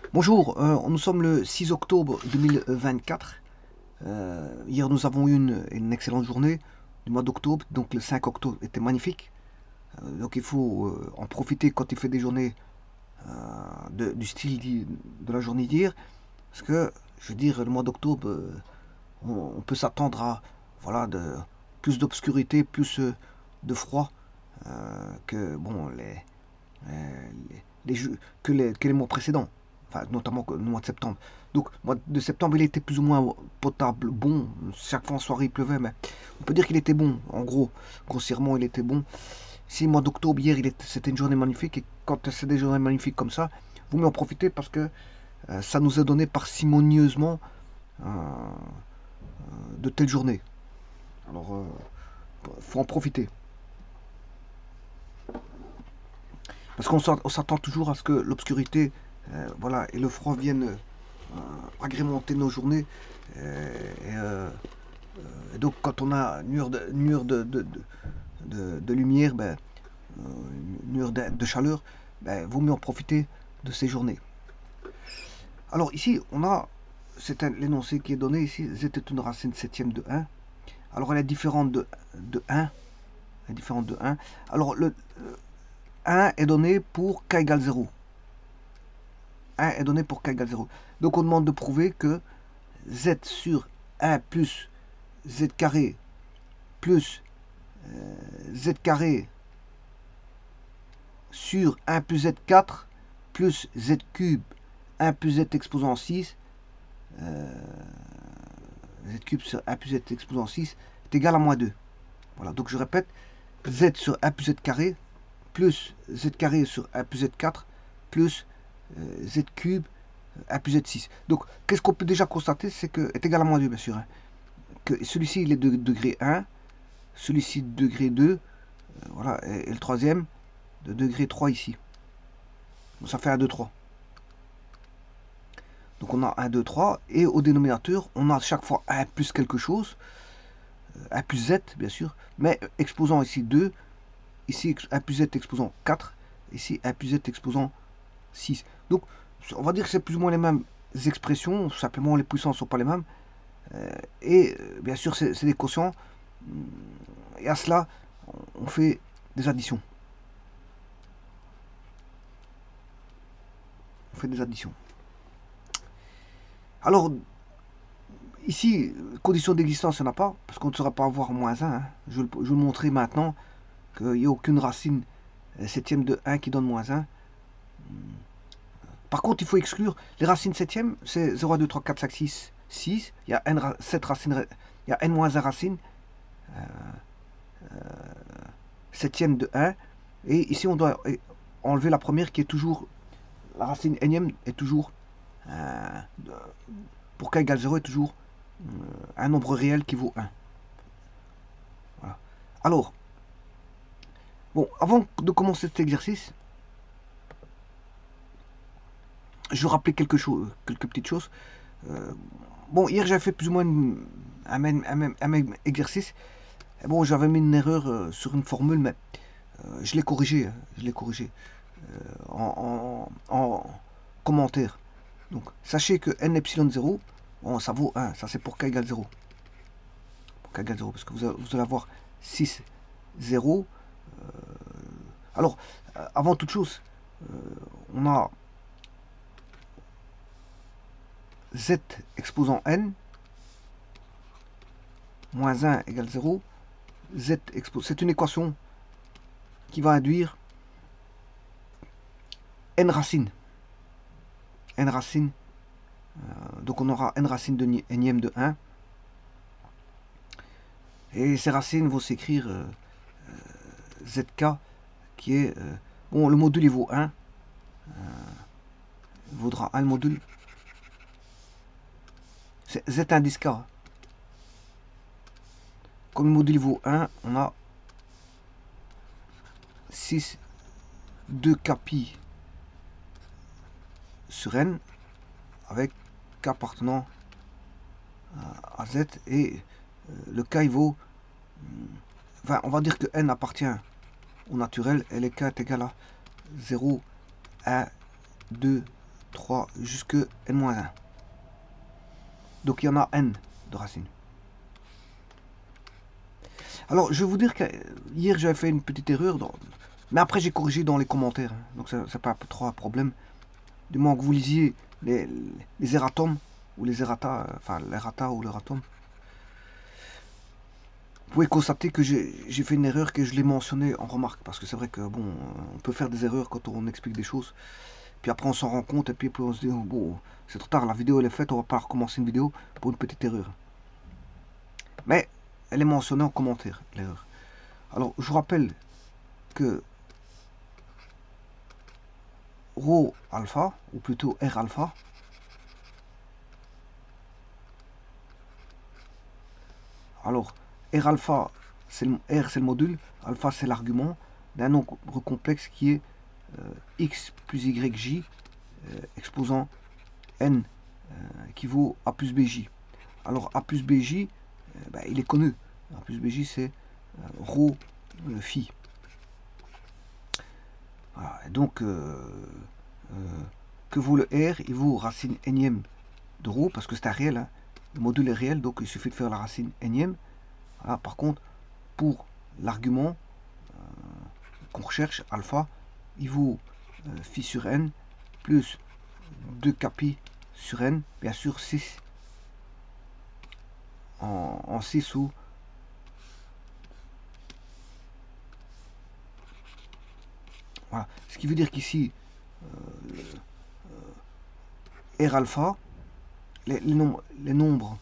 Bonjour, nous sommes le 6 octobre 2024. Hier, nous avons eu une excellente journée du mois d'octobre. Donc, le 5 octobre était magnifique. Donc, il faut en profiter quand il fait des journées du style de la journée d'hier. Parce que, je veux dire, le mois d'octobre, on peut s'attendre à voilà, plus d'obscurité, plus de froid que, bon, que les mois précédents, enfin, notamment le mois de septembre. Donc, le mois de septembre, il était plus ou moins potable, bon. Chaque fois en soirée, il pleuvait, mais on peut dire qu'il était bon. En gros, grossièrement, il était bon. Si le mois d'octobre, hier, c'était une journée magnifique, et quand c'est des journées magnifiques comme ça, vous mieux en profiter parce que ça nous est donné parcimonieusement euh, de telles journées. Alors, faut en profiter. Parce qu'on s'attend toujours à ce que l'obscurité voilà, et le froid viennent agrémenter nos journées. Et donc, quand on a une lueur de lumière, une lueur de chaleur, vaut mieux en profiter de ces journées. Alors, ici, c'est l'énoncé qui est donné ici, z est une racine septième de 1. Alors, elle est différente de 1. Elle est différente de 1. Alors, le 1 est donné pour k égale 0. 1 est donné pour k égale 0. Donc, on demande de prouver que z sur 1 plus z carré plus z carré sur 1 plus z4 plus z cube 1 plus z exposant 6 z cube sur 1 plus z exposant 6 est égal à moins 2. Voilà, donc je répète, z sur 1 plus z carré plus z carré sur 1 plus z4 plus z cube 1 plus z6. Donc, qu'est-ce qu'on peut déjà constater, c'est que est égal à moins 2, bien sûr. Hein, que celui-ci, il est de degré 1, celui-ci de degré 2, voilà, et le troisième de degré 3 ici. Donc ça fait 1, 2, 3. Donc on a 1, 2, 3, et au dénominateur, on a chaque fois 1 plus quelque chose, 1 plus z, bien sûr, mais exposant ici 2, ici 1 plus z exposant 4, ici 1 plus z exposant 6. Donc on va dire que c'est plus ou moins les mêmes expressions, simplement les puissances ne sont pas les mêmes. Et bien sûr, c'est des quotients. Et à cela, on fait des additions. On fait des additions. Alors, ici, condition d'existence, il n'y en a pas, parce qu'on ne saura pas avoir moins 1. Hein. Je vais le montrer maintenant qu'il n'y a aucune racine septième de 1 qui donne moins 1. Par contre, il faut exclure les racines septièmes, c'est 0, 2, 3, 4, 5, 6, 6. Il y a n, 7 racines, il y a n-1 racines septième de 1. Et ici, on doit enlever la première qui est toujours, la racine énième est toujours, pour k égale 0, est toujours un nombre réel qui vaut 1. Voilà. Alors, bon, avant de commencer cet exercice, je vais rappeler quelques petites choses. Bon, hier j'avais fait plus ou moins un même exercice. Et bon, j'avais mis une erreur sur une formule, mais je l'ai corrigé. Hein, je l'ai corrigé en commentaire. Donc, sachez que n epsilon 0, bon, ça vaut 1. Ça, c'est pour k égale 0. Pour k égale 0, parce que vous allez avoir 6, 0. Alors, avant toute chose, on a z exposant n, moins 1 égale 0. Z exposant, c'est une équation qui va induire n racines. N racines. Donc on aura n racine de énième de 1. Et ces racines vont s'écrire zk qui est... bon, le module il vaut 1. Il vaudra 1 le module. C'est z indice k. Comme le module vaut 1, on a 6 2k pi sur n avec k appartenant à z et le k il vaut, enfin on va dire que n appartient au naturel et le k est égal à 0, 1, 2, 3 jusque n-1. Donc il y en a n de racines. Alors je vais vous dire que hier j'avais fait une petite erreur, mais après j'ai corrigé dans les commentaires, donc ça n'est pas trop un problème. Du moment que vous lisiez les erratums, ou les errata, enfin l'errata ou l'erratum, vous pouvez constater que j'ai fait une erreur, que je l'ai mentionné en remarque, parce que c'est vrai que bon, on peut faire des erreurs quand on explique des choses, puis après on s'en rend compte, et puis on se dit, oh, bon, c'est trop tard, la vidéo elle est faite, on va pas recommencer une vidéo pour une petite erreur. Mais elle est mentionnée en commentaire, l'erreur. Alors je vous rappelle que ρ alpha, ou plutôt R alpha, alors R alpha, R c'est le module, alpha c'est l'argument d'un nombre complexe qui est x plus yj exposant n équivaut à plus bj. Alors a plus bj, ben, il est connu. A plus bj c'est ρ phi. Voilà. Et donc que vaut le r? Il vaut racine énième de ρ, parce que c'est un réel, hein. Le module est réel, donc il suffit de faire la racine énième. Voilà. Par contre, pour l'argument qu'on recherche, alpha, il vaut phi sur n plus 2 pi sur n, bien sûr 6 en 6 ou voilà. Ce qui veut dire qu'ici R alpha, les nombres,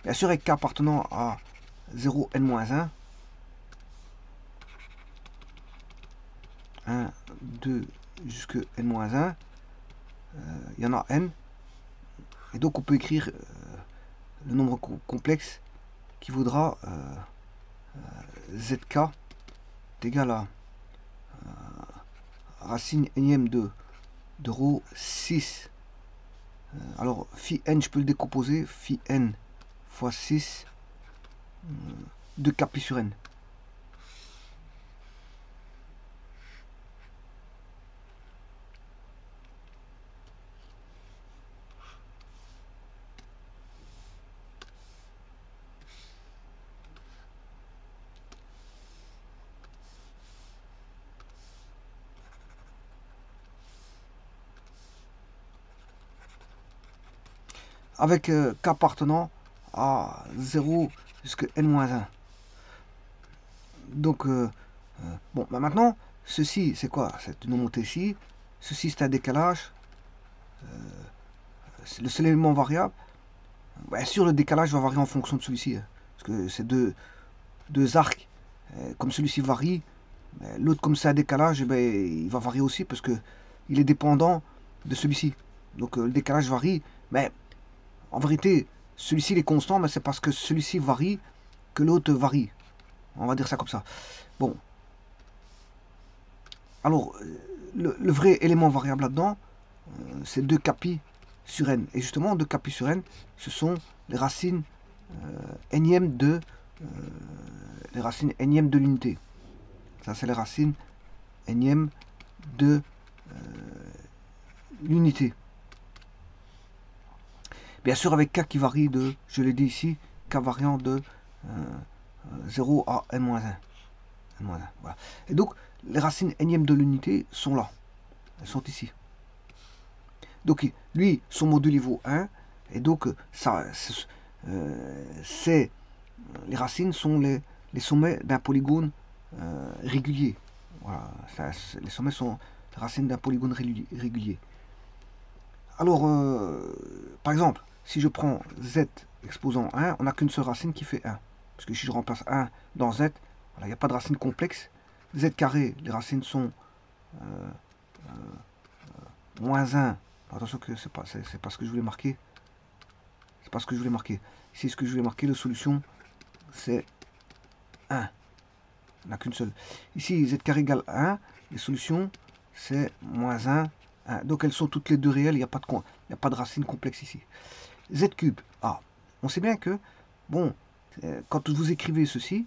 bien sûr avec k appartenant à 0 n-1, 1, 2 jusque n-1, il y en a n, et donc on peut écrire le nombre complexe qui vaudra zk est égal à racine énième de ρ 6. Alors phi n, je peux le décomposer, phi n fois 6 de pi sur n. Avec k appartenant à 0 jusqu'à n-1. Donc, bon, bah maintenant, ceci, c'est quoi? C'est une montée ici. Ceci, c'est un décalage. Le seul élément variable. Bien sûr, le décalage va varier en fonction de celui-ci. Hein, parce que c'est deux arcs. Comme celui-ci varie, l'autre, comme c'est un décalage, eh ben, il va varier aussi parce que il est dépendant de celui-ci. Donc, le décalage varie. Mais en vérité, celui-ci est constant, mais c'est parce que celui-ci varie que l'autre varie. On va dire ça comme ça. Bon. Alors, le vrai élément variable là-dedans, c'est 2 pi sur n. Et justement, 2 pi sur n, ce sont les racines énièmes de l'unité. Ça, c'est les racines énièmes de l'unité. Bien sûr, avec k qui varie de, je l'ai dit ici, k variant de 0 à n-1. Voilà. Et donc, les racines énièmes de l'unité sont là. Elles sont ici. Donc, lui, son module, il vaut 1. Et donc, ça, les racines sont les sommets d'un polygone régulier. Voilà. Les sommets sont les racines d'un polygone régulier. Alors, par exemple, si je prends z exposant 1, on n'a qu'une seule racine qui fait 1. Parce que si je remplace 1 dans z, il voilà, n'y a pas de racine complexe. Z carré, les racines sont moins 1. Attention que c'est pas ce que je voulais marquer. C'est pas ce que je voulais marquer. Ici, ce que je voulais marquer, la solution, c'est 1. On n'a qu'une seule. Ici, z carré égale 1. Les solutions, c'est moins 1. 1. Donc, elles sont toutes les deux réelles. Il n'y a pas de racine complexe ici. Z cube. Ah, on sait bien que, bon, quand vous écrivez ceci,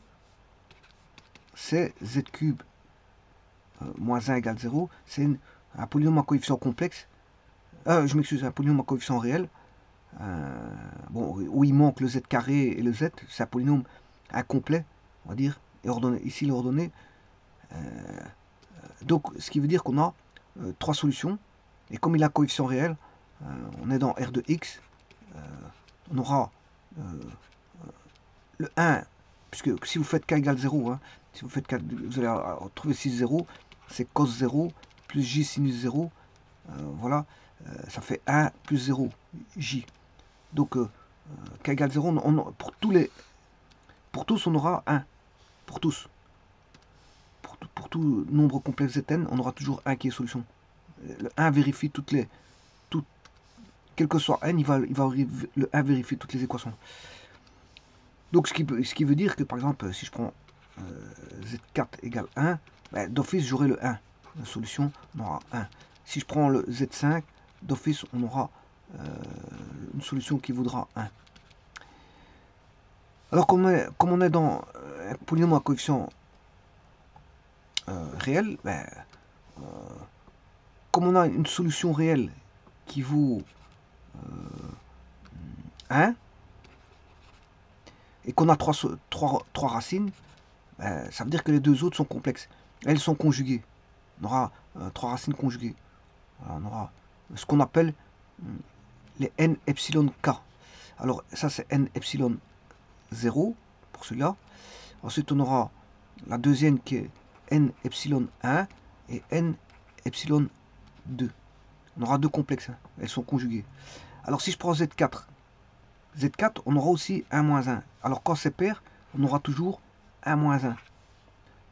c'est z cube moins 1 égale 0. C'est un polynôme à coefficient complexe Je m'excuse, un polynôme à coefficient réel. Bon, où il manque le z carré et le z, c'est un polynôme incomplet, on va dire, et ordonné. Ici, l'ordonnée. Donc, ce qui veut dire qu'on a trois solutions, et comme il a un coefficient réel, on est dans R de x, on aura le 1, puisque si vous faites k égale 0, hein, si vous faites k, vous allez retrouver 6 0, c'est cos 0 plus j sinus 0, voilà, ça fait 1 plus 0, j. Donc, k égale 0, pour tous, on aura 1. Pour tous. Pour tout nombre complexe Zn, on aura toujours 1 qui est solution. Le 1 vérifie quel que soit n, le 1 vérifie toutes les équations. Donc, ce qui veut dire que, par exemple, si je prends Z4 égale 1, ben, d'office, j'aurai le 1. La solution, on aura 1. Si je prends le Z5, d'office, on aura une solution qui vaudra 1. Alors, comme on est dans un polynôme à coefficient réel, ben, comme on a une solution réelle qui vaut 1, et qu'on a trois racines, ben, ça veut dire que les deux autres sont complexes. Elles sont conjuguées. On aura 3 racines conjuguées. Alors, on aura ce qu'on appelle les n epsilon k. Alors ça c'est n epsilon 0 pour celui-là. Ensuite on aura la deuxième qui est n epsilon 1 et n epsilon 2. On aura deux complexes, hein. Elles sont conjuguées. Alors si je prends Z4, on aura aussi 1 moins 1. Alors quand c'est pair, on aura toujours 1 moins 1.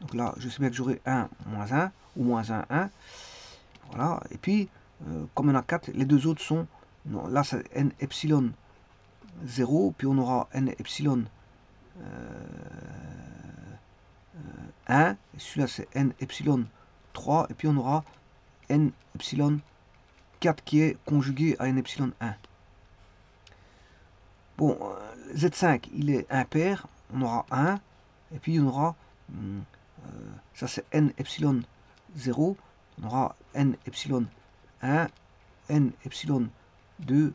Donc là, je sais bien que j'aurai 1 moins 1 ou moins 1, 1. Voilà. Et puis, comme on a 4, les deux autres sont... Non, là, c'est n epsilon 0. Puis on aura n epsilon 1. Et celui-là, c'est n epsilon 3. Et puis on aura n epsilon 4 qui est conjugué à n epsilon 1. Bon, Z5, il est impair. On aura 1. Et puis on aura... ça c'est n epsilon 0, on aura n epsilon 1, n epsilon 2,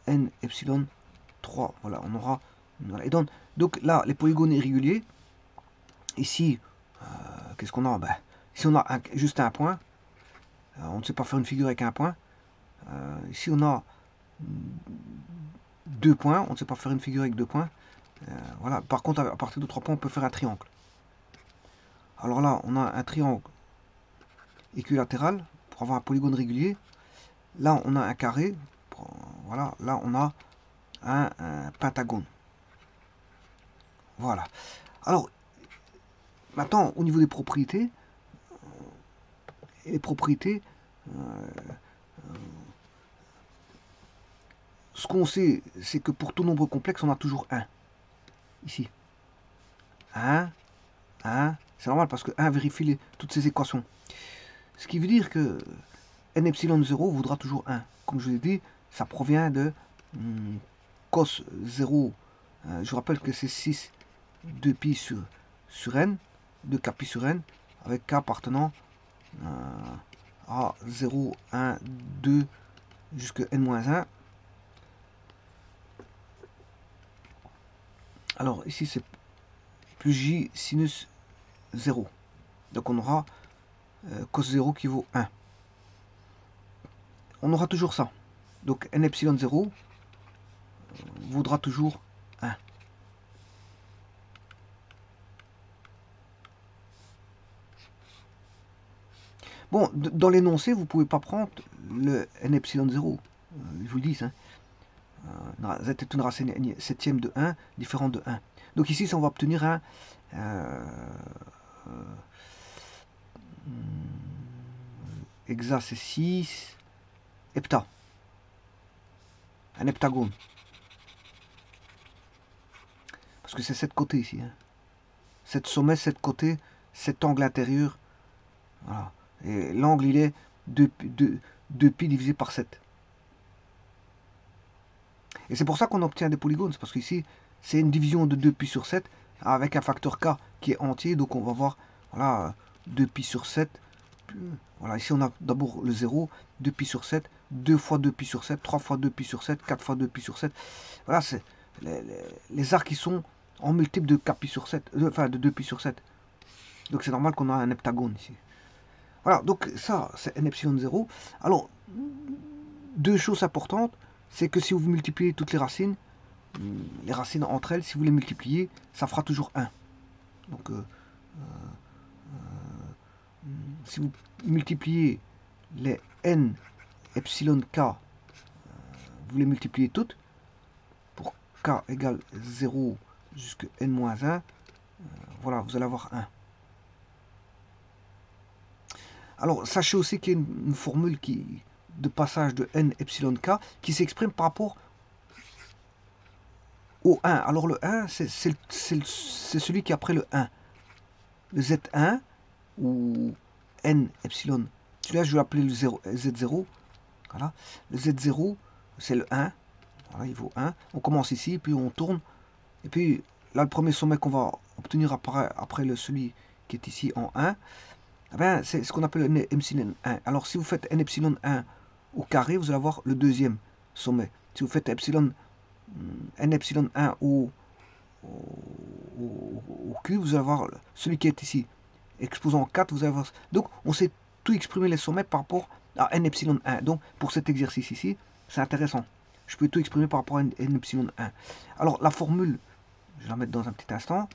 n epsilon 3. Voilà, on aura... Voilà. Et donc là, les polygones irréguliers, ici, qu'est-ce qu'on a? Ben, ici on a juste un point, on ne sait pas faire une figure avec un point. Ici on a 2 points, on ne sait pas faire une figure avec 2 points. Voilà. Par contre, à partir de 3 points, on peut faire un triangle. Alors là, on a un triangle équilatéral pour avoir un polygone régulier. Là, on a un carré. Voilà. Là, on a un pentagone. Voilà. Alors, maintenant, au niveau des propriétés, ce qu'on sait, c'est que pour tout nombre complexe, on a toujours 1. Ici. 1, 1. C'est normal parce que 1 vérifie toutes ces équations. Ce qui veut dire que n epsilon 0 vaudra toujours 1. Comme je l'ai dit, ça provient de cos 0. Je vous rappelle que c'est 6 2pi sur n, 2kpi sur n, avec k appartenant à 0, 1, 2 jusqu'à n-1. Alors ici c'est plus j sinus 0. Donc on aura cos 0 qui vaut 1. On aura toujours ça. Donc n epsilon 0 vaudra toujours 1. Bon, dans l'énoncé, vous ne pouvez pas prendre le n epsilon 0. Je vous le dis, hein. Z est une racine septième de 1, différente de 1. Donc ici, on va obtenir un hexa, c'est 6, hepta. Un heptagone. Parce que c'est 7 côtés ici. Hein. 7 sommets, 7 côtés, 7 angles intérieurs. Voilà. Et l'angle, il est 2pi divisé par 7. Et c'est pour ça qu'on obtient des polygones. C'est parce qu'ici, c'est une division de 2pi sur 7 avec un facteur k qui est entier. Donc on va voir, voilà, 2pi sur 7 voilà, ici on a d'abord le 0, 2pi sur 7, 2 fois 2pi sur 7, 3 fois 2pi sur 7, 4 fois 2pi sur 7. Voilà, c'est les arcs qui sont en multiple de 4pi sur 7, enfin de 2pi sur 7. Donc c'est normal qu'on a un heptagone ici. Voilà, donc ça c'est n epsilon 0. Alors, deux choses importantes, c'est que si vous multipliez toutes les racines entre elles, si vous les multipliez, ça fera toujours 1. Donc, si vous multipliez les n epsilon k, vous les multipliez toutes, pour k égale 0 jusqu'à n-1, voilà, vous allez avoir 1. Alors, sachez aussi qu'il y a une formule de passage de n epsilon k qui s'exprime par rapport au 1. Alors, le 1, c'est celui qui est après le 1. Le z1 ou n epsilon. Celui-là, je vais l'appeler le z0. Voilà. Le z0, c'est le 1. Voilà, il vaut 1. On commence ici, puis on tourne. Et puis, là, le premier sommet qu'on va obtenir après celui qui est ici en 1, eh bien, c'est ce qu'on appelle n epsilon 1. Alors, si vous faites n epsilon 1 au carré, vous allez avoir le deuxième sommet. Si vous faites n epsilon 1 au cube, vous allez avoir celui qui est ici. Exposant 4, vous allez avoir... Donc, on sait tout exprimer les sommets par rapport à n epsilon 1. Donc, pour cet exercice ici, c'est intéressant. Je peux tout exprimer par rapport à n epsilon 1. Alors, la formule, je vais la mettre dans un petit instant.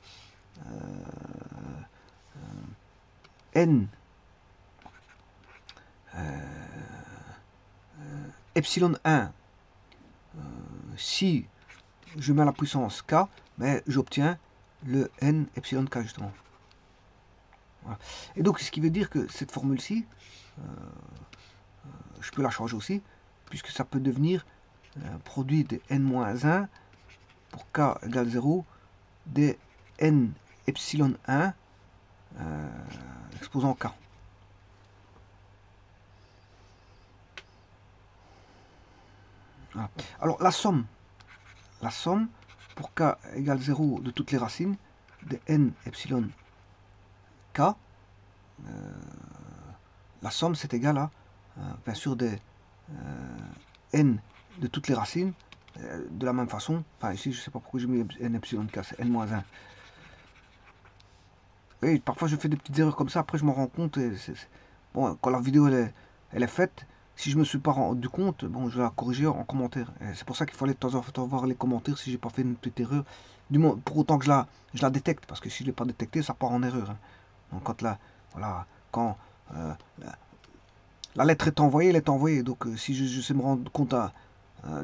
N epsilon 1, si je mets la puissance k, mais j'obtiens le n epsilon k justement. Voilà. Et donc ce qui veut dire que cette formule-ci, je peux la changer aussi, puisque ça peut devenir produit de n-1 pour k égale 0 de n epsilon 1 exposant k. Voilà. Alors la somme pour k égale 0 de toutes les racines de n epsilon k, la somme c'est égal à bien sûr des n de toutes les racines de la même façon. Enfin ici je sais pas pourquoi j'ai mis n epsilon k, c'est n-1. Oui, parfois je fais des petites erreurs comme ça, après je m'en rends compte. Bon, quand la vidéo elle est faite, si je me suis pas rendu compte, bon, je vais la corriger en commentaire. C'est pour ça qu'il fallait de temps en temps voir les commentaires si j'ai pas fait une petite erreur. Du moins, pour autant que je la détecte, parce que si je l'ai pas détecté, ça part en erreur. Hein. Donc quand la lettre est envoyée, elle est envoyée. Donc si je sais me rendre compte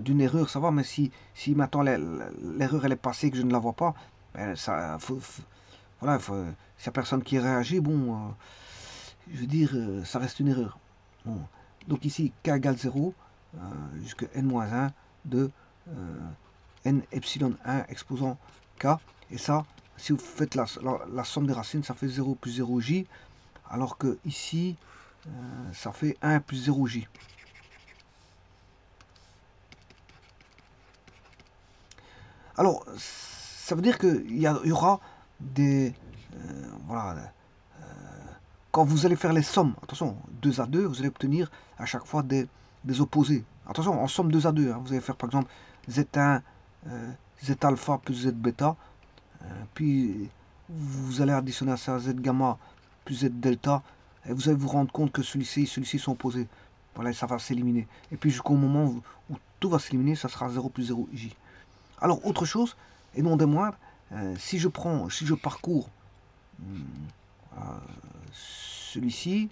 d'une erreur, ça va. Mais si maintenant l'erreur elle est passée et que je ne la vois pas, ben, ça voilà, s'il n'y a personne qui réagit, bon, je veux dire, ça reste une erreur. Bon. Donc ici, k égale 0 jusqu'à n-1 de n epsilon 1 exposant k. Et ça, si vous faites la somme des racines, ça fait 0 plus 0j. Alors que ici, ça fait 1 plus 0j. Alors, ça veut dire qu'il y aura des... voilà. Quand vous allez faire les sommes, attention, 2 à 2, vous allez obtenir à chaque fois des opposés. Attention, en somme 2 à 2, hein, vous allez faire par exemple Z1, Z alpha plus Z bêta, puis vous allez additionner à ça Z gamma plus Z delta, et vous allez vous rendre compte que celui-ci sont opposés. Voilà, ça va s'éliminer. Et puis jusqu'au moment où tout va s'éliminer, ça sera 0 plus 0j. Alors, autre chose, et non des moindres, si je parcours celui-ci,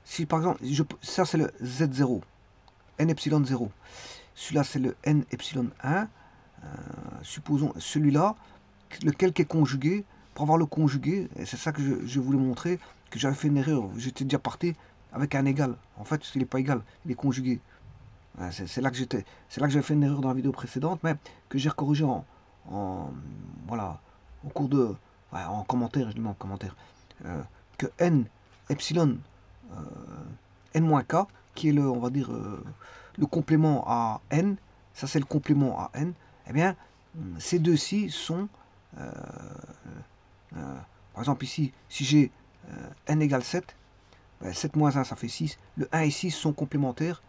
si par exemple, ça c'est le Z0, N epsilon 0, celui-là c'est le N epsilon 1, supposons celui-là, lequel qui est conjugué, pour avoir le conjugué, et c'est ça que je voulais montrer, que j'avais fait une erreur, j'étais déjà parti avec un égal, en fait il n'est pas égal, il est conjugué. C'est là que j'avais fait une erreur dans la vidéo précédente, mais que j'ai corrigé voilà, au cours de, en commentaire, je dis en commentaire, que n epsilon n-k, qui est on va dire, le complément à n, ça c'est le complément à n, eh bien, ces deux-ci sont, par exemple ici, si j'ai n égale 7, 7 moins 1 ça fait 6, le 1 et 6 sont complémentaires,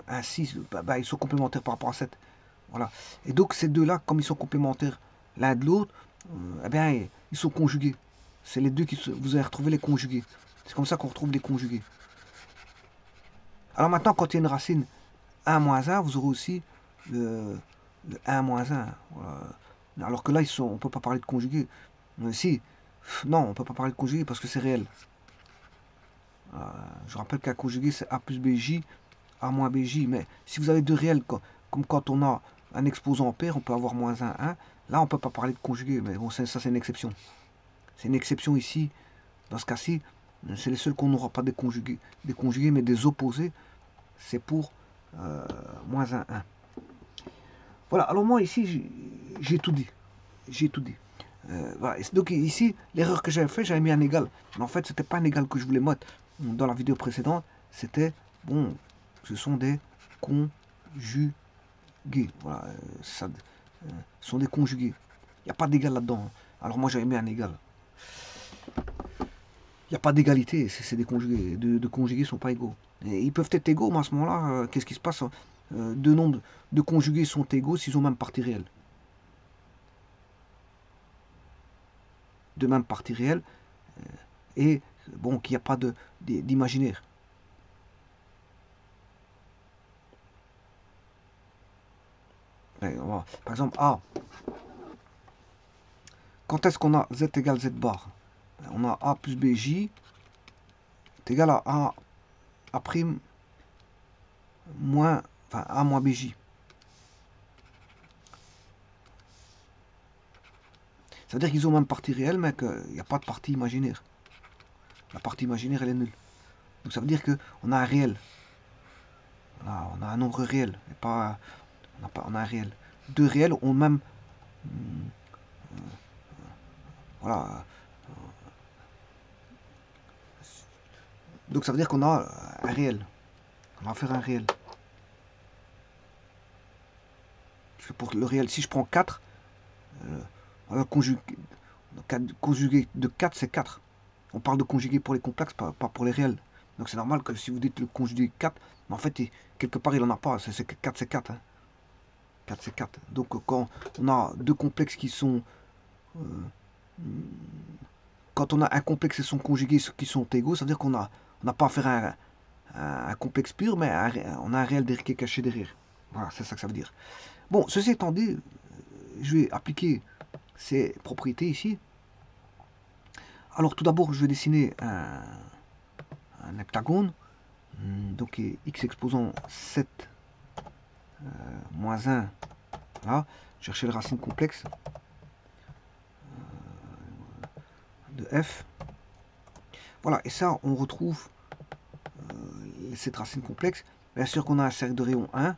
1, 6, ils sont complémentaires par rapport à 7, voilà, et donc ces deux-là, comme ils sont complémentaires l'un de l'autre, eh bien, ils sont conjugués, c'est les deux vous allez retrouver les conjugués, c'est comme ça qu'on retrouve les conjugués. Alors maintenant, quand il y a une racine 1 moins 1, vous aurez aussi le 1 moins 1, voilà. Alors que là, on ne peut pas parler de conjugué. Si, non, on ne peut pas parler de conjugué parce que c'est réel. Je rappelle qu'un conjugué, c'est A plus BJ, A moins BJ. Mais si vous avez deux réels, comme quand on a un exposant en paire, on peut avoir moins 1, 1. Là, on ne peut pas parler de conjugué. Mais bon, ça, c'est une exception. C'est une exception ici. Dans ce cas-ci, c'est les seuls qu'on n'aura pas des conjugués, mais des opposés. C'est pour moins 1, 1. Voilà, alors moi ici, j'ai tout dit. J'ai tout dit. Voilà. Donc ici, l'erreur que j'avais fait, j'avais mis un égal. Mais en fait, c'était pas un égal que je voulais mettre dans la vidéo précédente. C'était, bon, ce sont des conjugués. Voilà, ça, ce sont des conjugués. Il n'y a pas d'égal là-dedans. Alors moi, j'avais mis un égal. Il n'y a pas d'égalité, c'est des conjugués. Deux conjugués ne sont pas égaux. Et ils peuvent être égaux, mais à ce moment-là, qu'est-ce qui se passe? Deux nombres de conjugués sont égaux s'ils ont même partie réelle. De même partie réelle, et bon, qu'il n'y a pas d'imaginaire. Par exemple, A. Quand est-ce qu'on a Z égale Z bar? On a A plus BJ est égal à A prime moins, enfin A moins BJ. Ça veut dire qu'ils ont même partie réelle, mais qu'il n'y a pas de partie imaginaire. La partie imaginaire, elle est nulle. Donc ça veut dire qu'on a un réel. On a un nombre réel, et pas, on a un réel. Deux réels ont même... voilà. Donc ça veut dire qu'on a un réel. On va faire un réel. Parce que pour le réel, si je prends 4, conjugué de 4, c'est 4. On parle de conjugué pour les complexes, pas pour les réels. Donc c'est normal que si vous dites le conjugué 4, mais en fait, quelque part, il n'en a pas. 4, c'est 4. Hein. 4, c'est 4. Donc quand on a deux complexes qui sont... quand on a un complexe et son conjugué qui sont égaux, ça veut dire qu'on n'a pas à faire un complexe pur, mais on a un réel dérivé caché derrière. Voilà, c'est ça que ça veut dire. Bon, ceci étant dit, je vais appliquer ces propriétés ici. Alors tout d'abord, je vais dessiner un heptagone. Donc x exposant 7 moins 1. Voilà, chercher le racine complexe de f. Voilà, et ça, on retrouve cette racine complexe. Bien sûr qu'on a un cercle de rayon 1.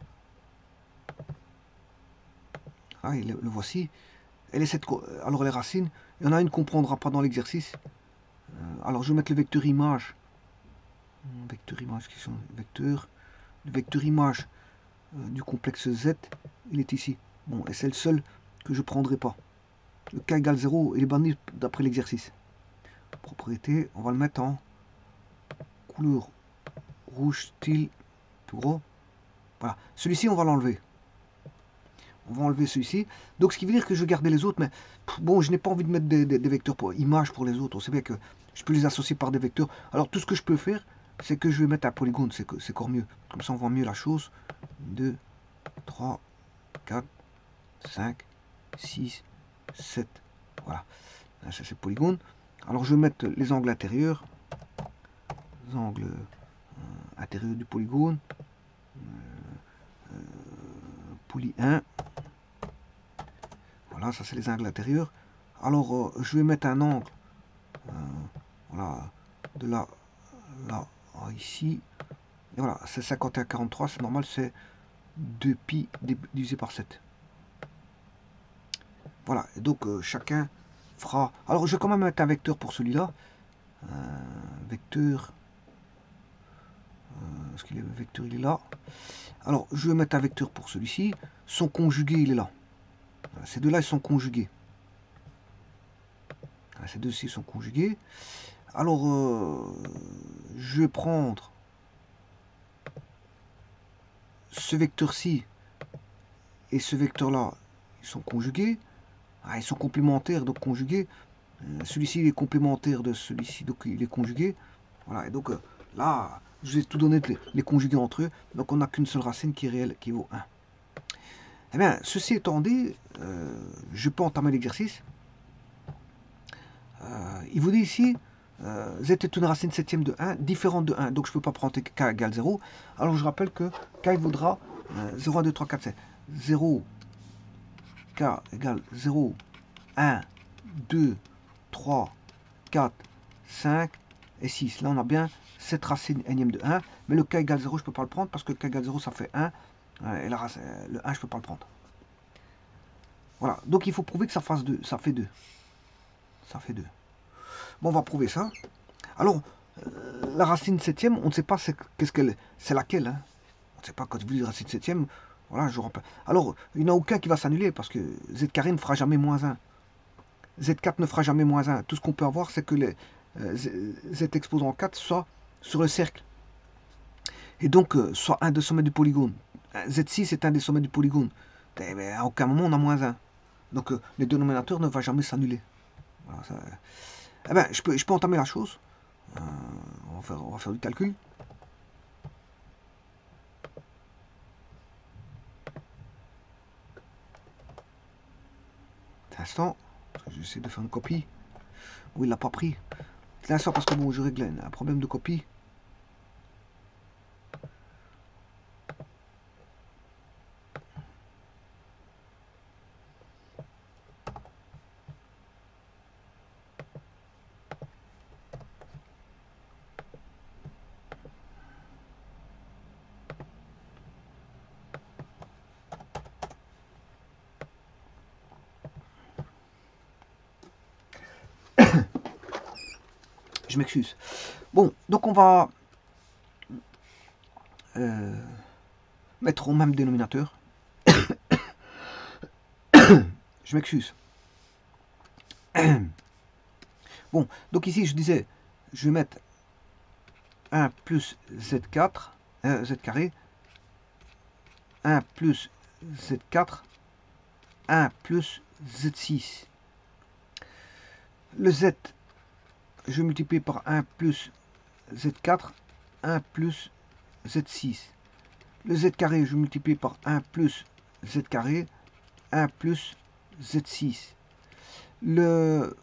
Ah, le voici. Alors les racines, il y en a une qu'on ne prendra pas dans l'exercice. Alors je vais mettre le vecteur image. Vecteur image, qui sont vecteurs. Le vecteur image du complexe Z, il est ici. Bon, et c'est le seul que je ne prendrai pas. Le k égale 0, il est banni d'après l'exercice. Propriété, on va le mettre en couleur rouge style plus gros. Voilà. Celui-ci, on va l'enlever. On va enlever celui-ci. Donc, ce qui veut dire que je vais garder les autres, mais bon, je n'ai pas envie de mettre des vecteurs pour images pour les autres. On sait bien que je peux les associer par des vecteurs. Alors, tout ce que je peux faire, c'est que je vais mettre un polygone. C'est encore mieux. Comme ça, on voit mieux la chose. 2, 3, 4, 5, 6, 7. Voilà. Ça, c'est le polygone. Alors, je vais mettre les angles intérieurs. Les angles intérieurs du polygone. Poly 1. Voilà, ça c'est les angles intérieurs. Alors, je vais mettre un angle, voilà, de là, ici. Et voilà, c'est 51,43, c'est normal, c'est 2pi divisé par 7. Voilà, et donc chacun fera... Alors, je vais quand même mettre un vecteur pour celui-là. Vecteur... est-ce qu'il est le vecteur, il est là. Alors, je vais mettre un vecteur pour celui-ci. Son conjugué, il est là. Ces deux-là, ils sont conjugués. ces deux-ci sont conjugués. Alors, je vais prendre ce vecteur-ci et ce vecteur-là, ils sont conjugués. Ils sont complémentaires, donc conjugués. Celui-ci il est complémentaire de celui-ci, donc il est conjugué. Voilà, et donc là, je vous ai tout donné les conjugués entre eux. Donc on n'a qu'une seule racine qui est réelle, qui vaut 1. Eh bien, ceci étant dit, je peux entamer l'exercice. Il vous dit ici, z est une racine septième de 1, différente de 1, donc je ne peux pas prendre k égale 0. Alors je rappelle que k vaudra 0, 1, 2, 3, 4, 5. 0, k égale 0, 1, 2, 3, 4, 5 et 6. Là on a bien cette racine énième de 1, mais le k égale 0, je ne peux pas le prendre parce que k égale 0 ça fait 1, et le 1 je ne peux pas le prendre. Voilà, donc il faut prouver que ça fasse 2, ça fait 2. Ça fait 2. Bon, on va prouver ça. Alors, la racine septième, on ne sait pas qu'est-ce qu'elle est. C'est laquelle, hein. On ne sait pas quand vous dites racine septième. Voilà, je rappelle. Alors, il n'y en a aucun qui va s'annuler parce que z carré ne fera jamais moins 1. Z4 ne fera jamais moins 1. Tout ce qu'on peut avoir, c'est que les z exposant 4 soit sur le cercle. Et donc, soit un des sommets du polygone. Z6 est un des sommets du polygone. Et à aucun moment, on a moins 1. Donc, le dénominateur ne va jamais s'annuler. Voilà, ça... Eh ben, je peux entamer la chose. On va faire du calcul. Un instant, j'essaie de faire une copie. Oui, il l'a pas pris. C'est un instant parce que bon, je règle un problème de copie. Je m'excuse. Bon, donc on va mettre au même dénominateur. Je m'excuse. Bon, donc ici je disais, je vais mettre 1 plus z4, z carré, 1 plus z4, 1 plus z6. Le z, je vais multiplier par 1 plus z4, 1 plus z6. Le z carré, je multiplie par 1 plus z carré, 1 plus z6. Le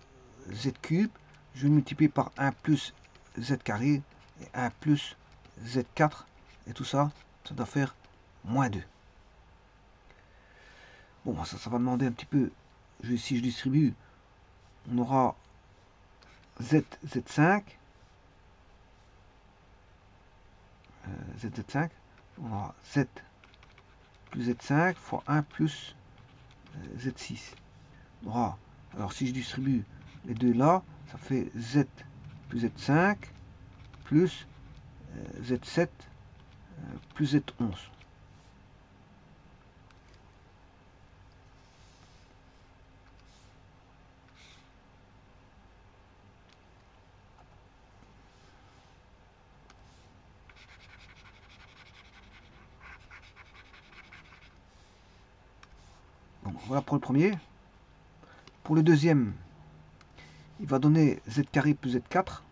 z cube, je multiplie par 1 plus z carré, et 1 plus z4, et tout ça, ça doit faire moins 2. Bon, ça va demander un petit peu, si je distribue, on aura z5, z5, on aura z plus z5 fois 1 plus z6. On aura, alors si je distribue les deux là, ça fait z plus z5 plus z7 plus z11. Bon, voilà pour le premier. Pour le deuxième, il va donner z carré plus z4.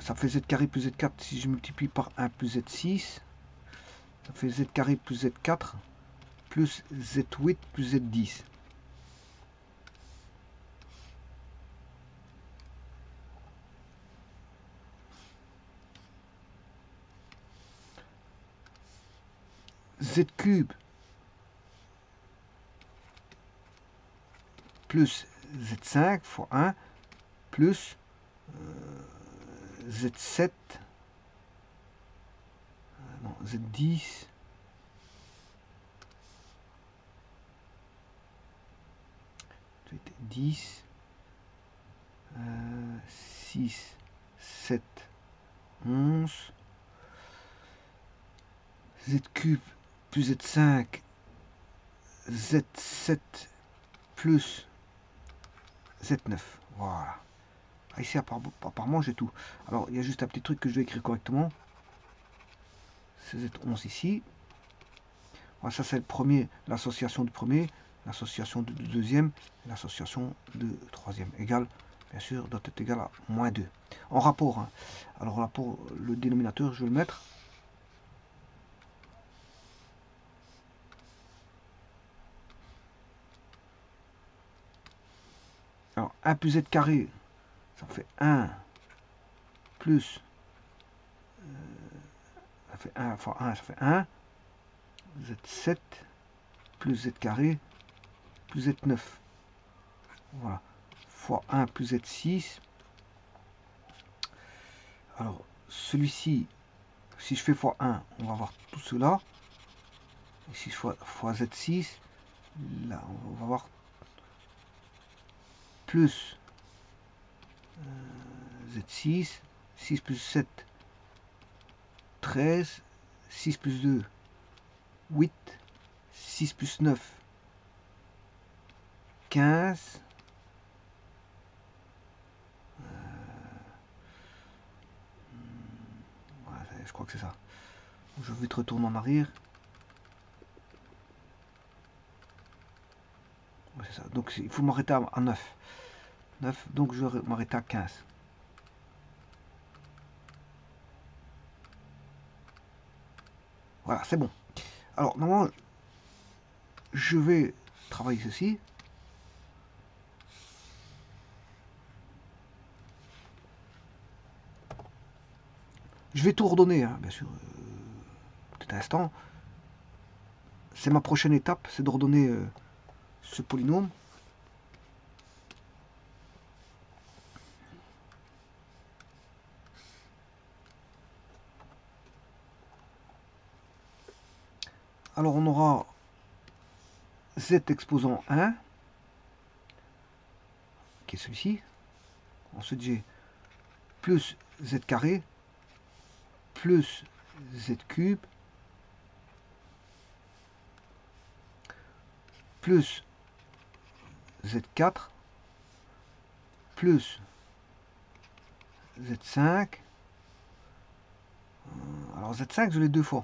Ça fait z carré plus z4 si je multiplie par 1 plus z6. Ça fait z carré plus z4 plus z8 plus z10. Z cube plus z5 fois 1 plus z7 non, z10 10 6 7 11 z cube plus z5 z7 plus Z9. Voilà. Ah, ici, apparemment, j'ai tout. Alors, il y a juste un petit truc que je dois écrire correctement. C'est Z11 ici. Voilà, ça, c'est le premier, l'association du premier, l'association du deuxième, l'association du troisième. Égal, bien sûr, doit être égal à moins 2. En rapport. Hein. Alors, là, pour le dénominateur, je vais le mettre. Alors, 1 plus Z carré, ça fait 1 plus, ça fait 1 fois 1, ça fait 1, Z7 plus Z carré plus Z9. Voilà, fois 1 plus Z6. Alors, celui-ci, si je fais fois 1, on va avoir tout cela. Et si je fais fois Z6, là, on va avoir plus Z6, 6 plus 7, 13, 6 plus 2, 8, 6 plus 9, 15, voilà, je crois que c'est ça. Je vais vite retourner en arrière. Ouais, c'est ça. Donc il faut m'arrêter à 9. 9, donc je vais m'arrêter à 15. Voilà, c'est bon. Alors, normalement, je vais travailler ceci. Je vais tout redonner, hein, bien sûr. Petit instant. C'est ma prochaine étape, c'est de redonner ce polynôme. Alors, on aura z exposant 1, qui est celui-ci. Ensuite, j'ai plus z carré, plus z cube, plus z4, plus z5. Alors z5, je l'ai deux fois.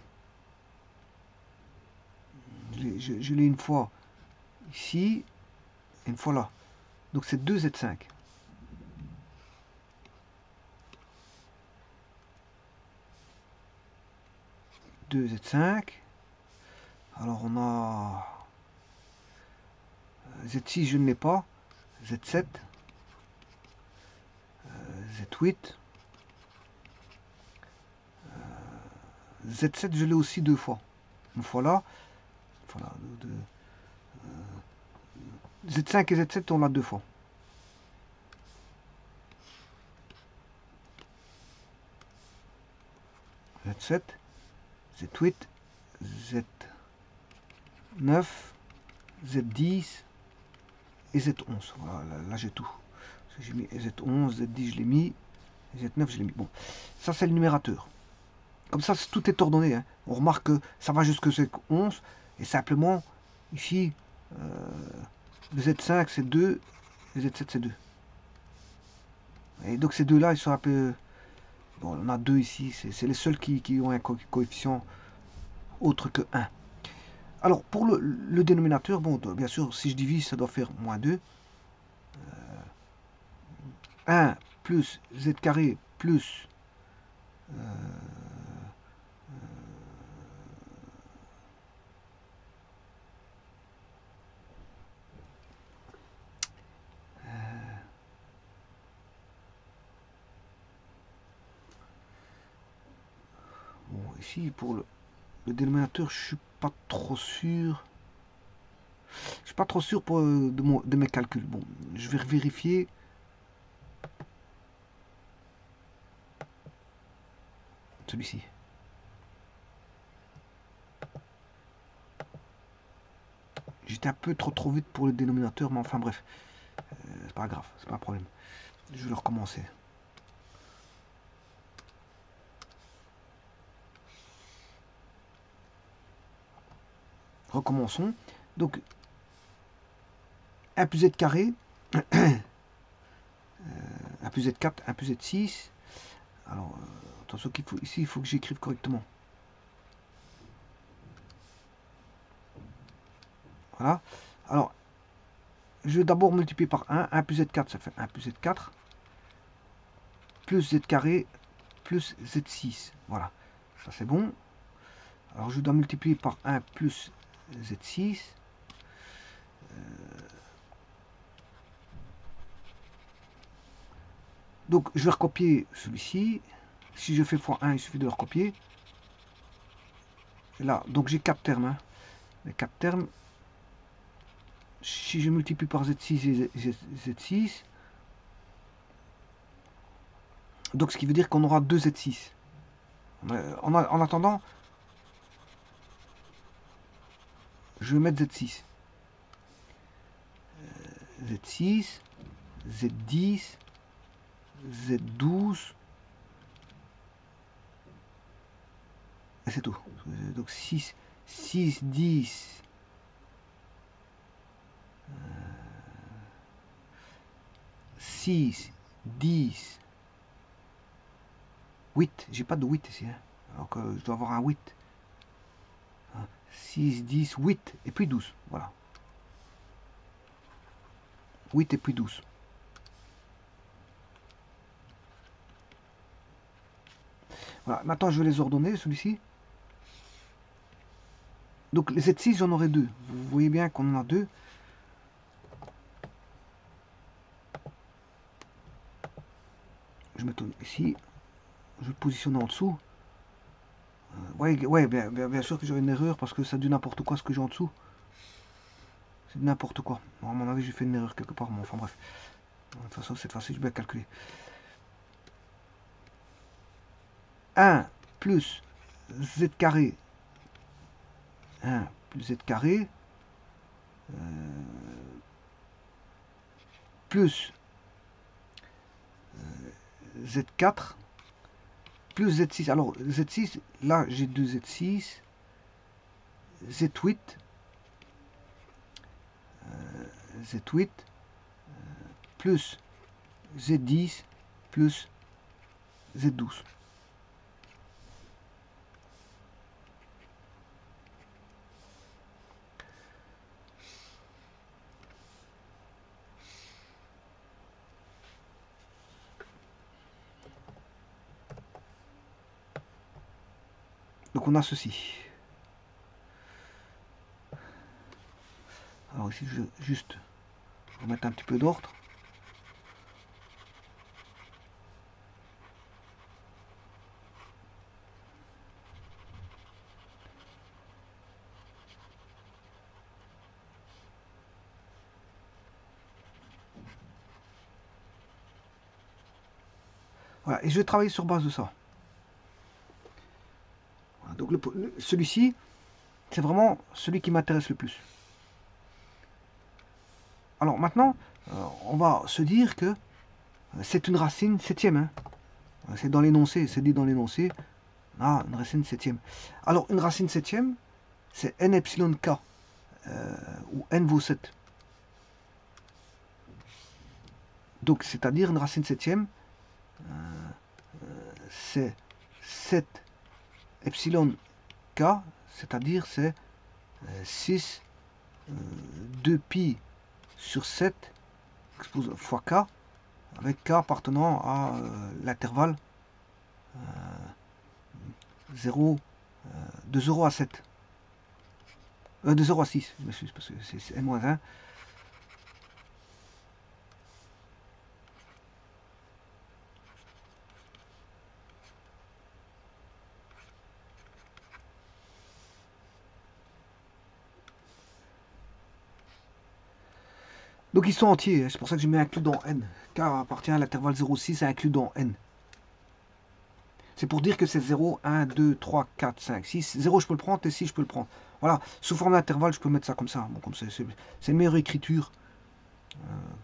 Je l'ai une fois ici et une fois là. Donc c'est 2z5. 2z5. Alors on a z6, je ne l'ai pas. Z7. Z8. Z7, je l'ai aussi deux fois. Une fois là. Voilà, Z5 et Z7, on l'a deux fois. Z7, Z8, Z9, Z10 et Z11. Voilà, là j'ai tout. J'ai mis Z11, Z10, je l'ai mis. Z9, je l'ai mis. Bon, ça c'est le numérateur. Comme ça, tout est ordonné. Hein. On remarque que ça va jusque Z11. Et simplement, ici, le Z5 c'est 2, le Z7 c'est 2. Et donc ces deux-là, ils sont un peu... Bon, on a deux ici, c'est les seuls qui ont un coefficient autre que 1. Alors, pour le dénominateur, bon, bien sûr, si je divise, ça doit faire moins 2. 1 plus z carré plus bon, ici, pour le dénominateur, je suis pas trop sûr. Je suis pas trop sûr pour, de mes calculs. Bon, je vais vérifier. Celui-ci. J'étais un peu trop vite pour le dénominateur, mais enfin bref. C'est pas grave, c'est pas un problème. Je vais le recommencer. Recommençons. Donc, 1 plus z carré, 1 plus z4, 1 plus z6. Alors, attention qu'il faut, ici, il faut que j'écrive correctement. Voilà. Alors, je vais d'abord multiplier par 1. 1 plus z4, ça fait 1 plus z4. Plus z carré, plus z6. Voilà. Ça, c'est bon. Alors, je dois multiplier par 1 plus z6. Donc, je vais recopier celui-ci. Si je fais x1, il suffit de le recopier. Et là, donc j'ai 4 termes. Hein. Les 4 termes. Si je multiplie par z6 et z6, donc ce qui veut dire qu'on aura 2 z6. En attendant, je vais mettre z6. z6, z10, z12, et c'est tout. Donc 6, 10, 6, 10, 8. J'ai pas de 8 ici. Hein. Alors que je dois avoir un 8. 6, 10, 8 et puis 12. Voilà. 8 et puis 12. Voilà. Maintenant, je vais les ordonner, celui-ci. Donc, les Z6, j'en aurai 2. Vous voyez bien qu'on en a 2. Je me tourne ici. Je le positionne en dessous. Ouais, bien sûr que j'aurai une erreur parce que c'est du n'importe quoi ce que j'ai en dessous. C'est n'importe quoi. Bon, à mon avis, j'ai fait une erreur quelque part. Bon, enfin bref. De toute façon, cette fois-ci, je vais calculer. 1 plus z carré. 1 plus z carré. Plus z4. Plus z6. Alors, z6, là, j'ai 2 z6. z8. z8. Plus z10 plus z12. Donc on a ceci. Alors ici, je juste remettre un petit peu d'ordre. Voilà, et je vais travailler sur base de ça. Voilà, donc celui-ci, c'est vraiment celui qui m'intéresse le plus. Alors maintenant, on va se dire que c'est une racine septième. Hein. C'est dans l'énoncé, c'est dit dans l'énoncé. Ah, une racine septième. Alors une racine septième, c'est n epsilon k, où n vaut 7. Donc c'est-à-dire une racine septième, c'est 7 epsilon k, c'est-à-dire c'est 6 2pi sur 7 fois k, avec k appartenant à l'intervalle 0, de 0 à 7. De 0 à 6, je m'excuse, parce que c'est n-1. Donc ils sont entiers, c'est pour ça que je mets inclus dans n. K appartient à l'intervalle 0,6 inclus dans n. C'est pour dire que c'est 0, 1, 2, 3, 4, 5, 6. 0 je peux le prendre et 6 je peux le prendre. Voilà, sous forme d'intervalle je peux mettre ça comme ça. Bon, comme c'est une meilleure écriture.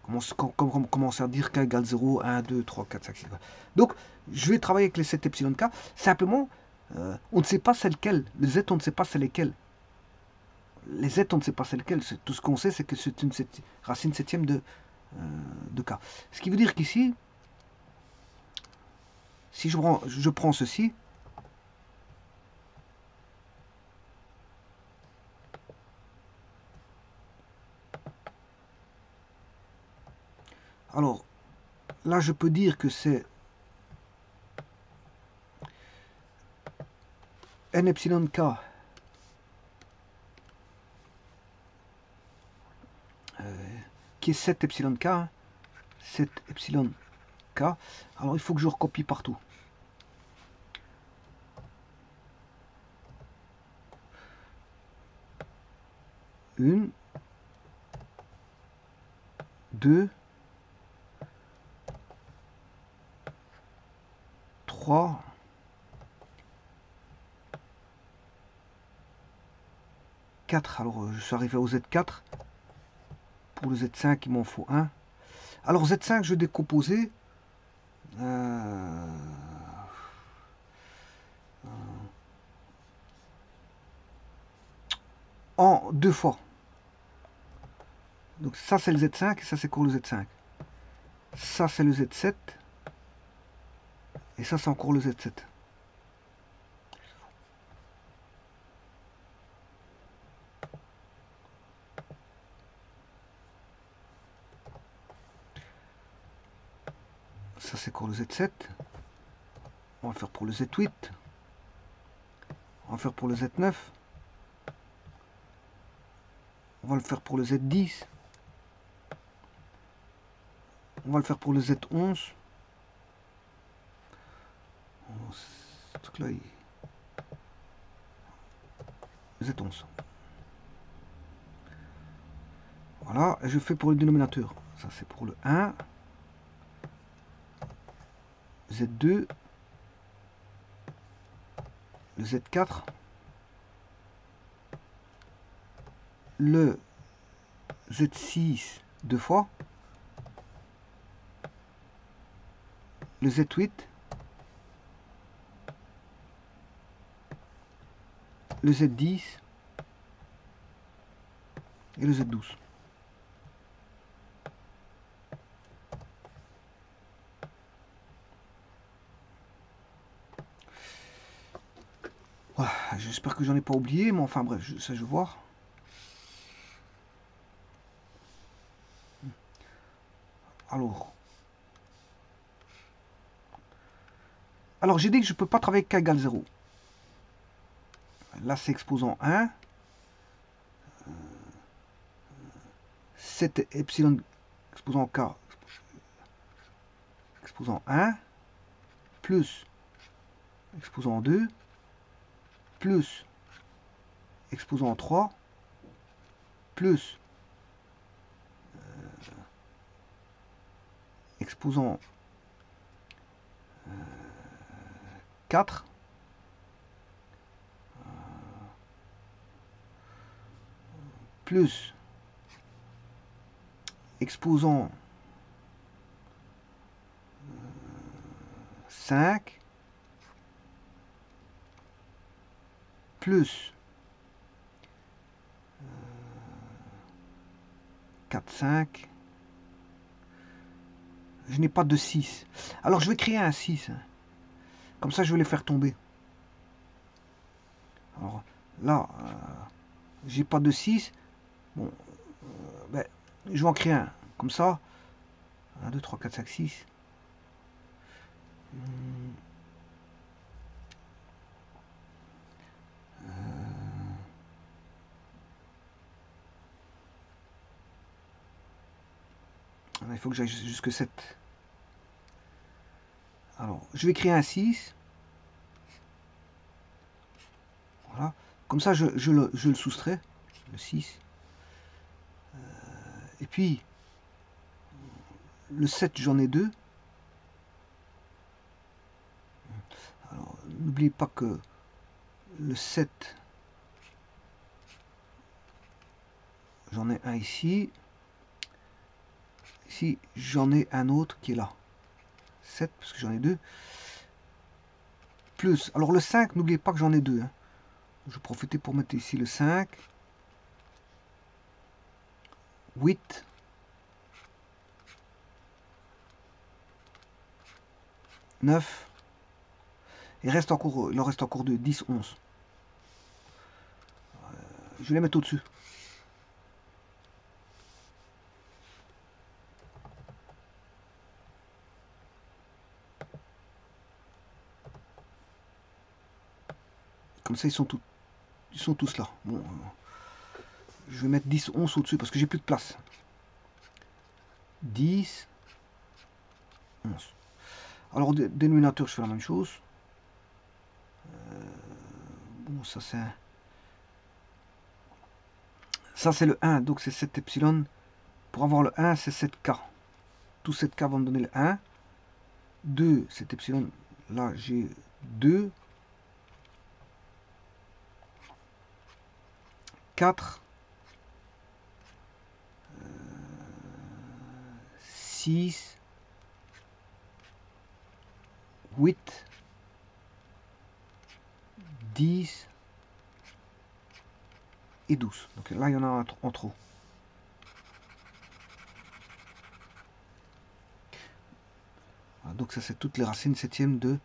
Commencer à dire k égale 0, 1, 2, 3, 4, 5, 6. Donc je vais travailler avec les 7 epsilon k. Simplement, on ne sait pas c'est lequel. Le z on ne sait pas c'est lesquels. Les z, on ne sait pas c'est lequel. Tout ce qu'on sait, c'est que c'est une racine septième de k. Ce qui veut dire qu'ici, si je prends ceci, alors là, je peux dire que c'est n epsilon k qui est 7 epsilon k, 7 epsilon k. Alors il faut que je recopie partout. Une, deux, trois, quatre. Alors je suis arrivé au Z4. Pour le Z5, il m'en faut un. Alors Z5, je vais décomposer en deux fois. Donc ça c'est le Z5 et ça c'est encore le Z5. Ça c'est le Z7 et ça c'est encore le Z7. Ça c'est encore le Z7. On va faire pour le Z8. On va faire pour le Z9. On va le faire pour le Z10. On va le faire pour le Z11. Ce truc là, Z11. Voilà, et je fais pour le dénominateur. Ça c'est pour le 1. Z2. Le Z4. Le Z6 deux fois. Le Z8. Le Z10 et le Z12. Voilà, j'espère que j'en ai pas oublié, mais enfin bref, ça je vais voir. Alors j'ai dit que je ne peux pas travailler avec k égale 0. Là c'est exposant 1. 7 epsilon exposant k exposant 1 plus exposant 2 plus exposant 3 plus exposant 4 plus exposant 5 plus 4, 5. Je n'ai pas de 6. Alors je vais créer un 6. Comme ça je vais les faire tomber. Alors là, j'ai pas de 6. Bon, ben, je vais en créer un. Comme ça. 1, 2, 3, 4, 5, 6. Il faut que j'aille jusque 7. Alors, je vais créer un 6. Voilà. Comme ça, je le soustrais. Le 6. Et puis, le 7, j'en ai 2. Alors, n'oubliez pas que le 7, j'en ai un ici. Ici, j'en ai un autre qui est là. 7, parce que j'en ai 2. Plus, alors le 5, n'oubliez pas que j'en ai 2. Hein. Je vais profiter pour mettre ici le 5. 8, 9, il en reste encore 2, 10, 11. Je vais les mettre au-dessus. Comme ça, ils sont tous là. Bon, je vais mettre 10, 11 au-dessus parce que j'ai plus de place. 10, 11. Alors, dénominateur, je fais la même chose. Bon, ça c'est le 1, donc c'est 7 epsilon. Pour avoir le 1, c'est 7K. Tout 7K va me donner le 1. 2, cet epsilon, là j'ai 2. 4. 6. 8. 10. Et 12. Donc là, il y en a en trop. Donc ça, c'est toutes les racines septièmes de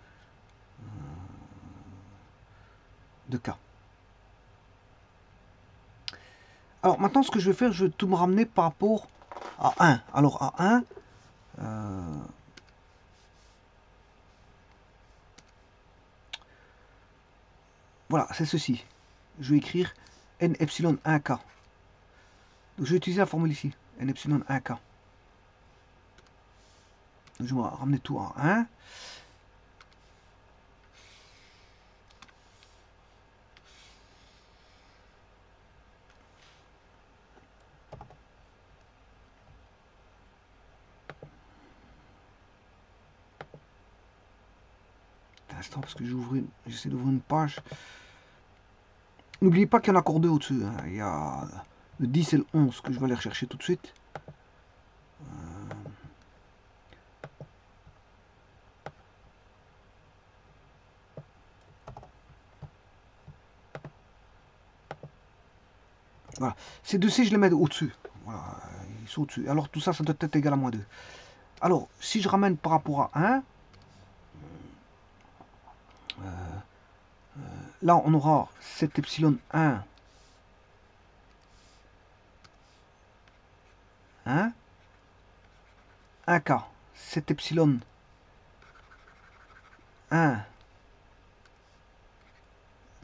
K. Alors maintenant, ce que je vais faire, je vais tout me ramener par rapport à 1. Alors à 1, voilà, c'est ceci. Je vais écrire n epsilon 1K. Donc je vais utiliser la formule ici, n epsilon 1K. Donc je vais ramener tout à 1. Instant parce que j'essaie d'ouvrir une page. N'oubliez pas qu'il y en a encore deux au-dessus. Hein. Il y a le 10 et le 11 que je vais aller rechercher tout de suite. Voilà. Ces deux-ci, je les mets au-dessus. Voilà. Ils sont au-dessus. Alors tout ça, ça doit être égal à moins 2. Alors, si je ramène par rapport à 1, là, on aura cet epsilon 1, 1K, cet epsilon 1,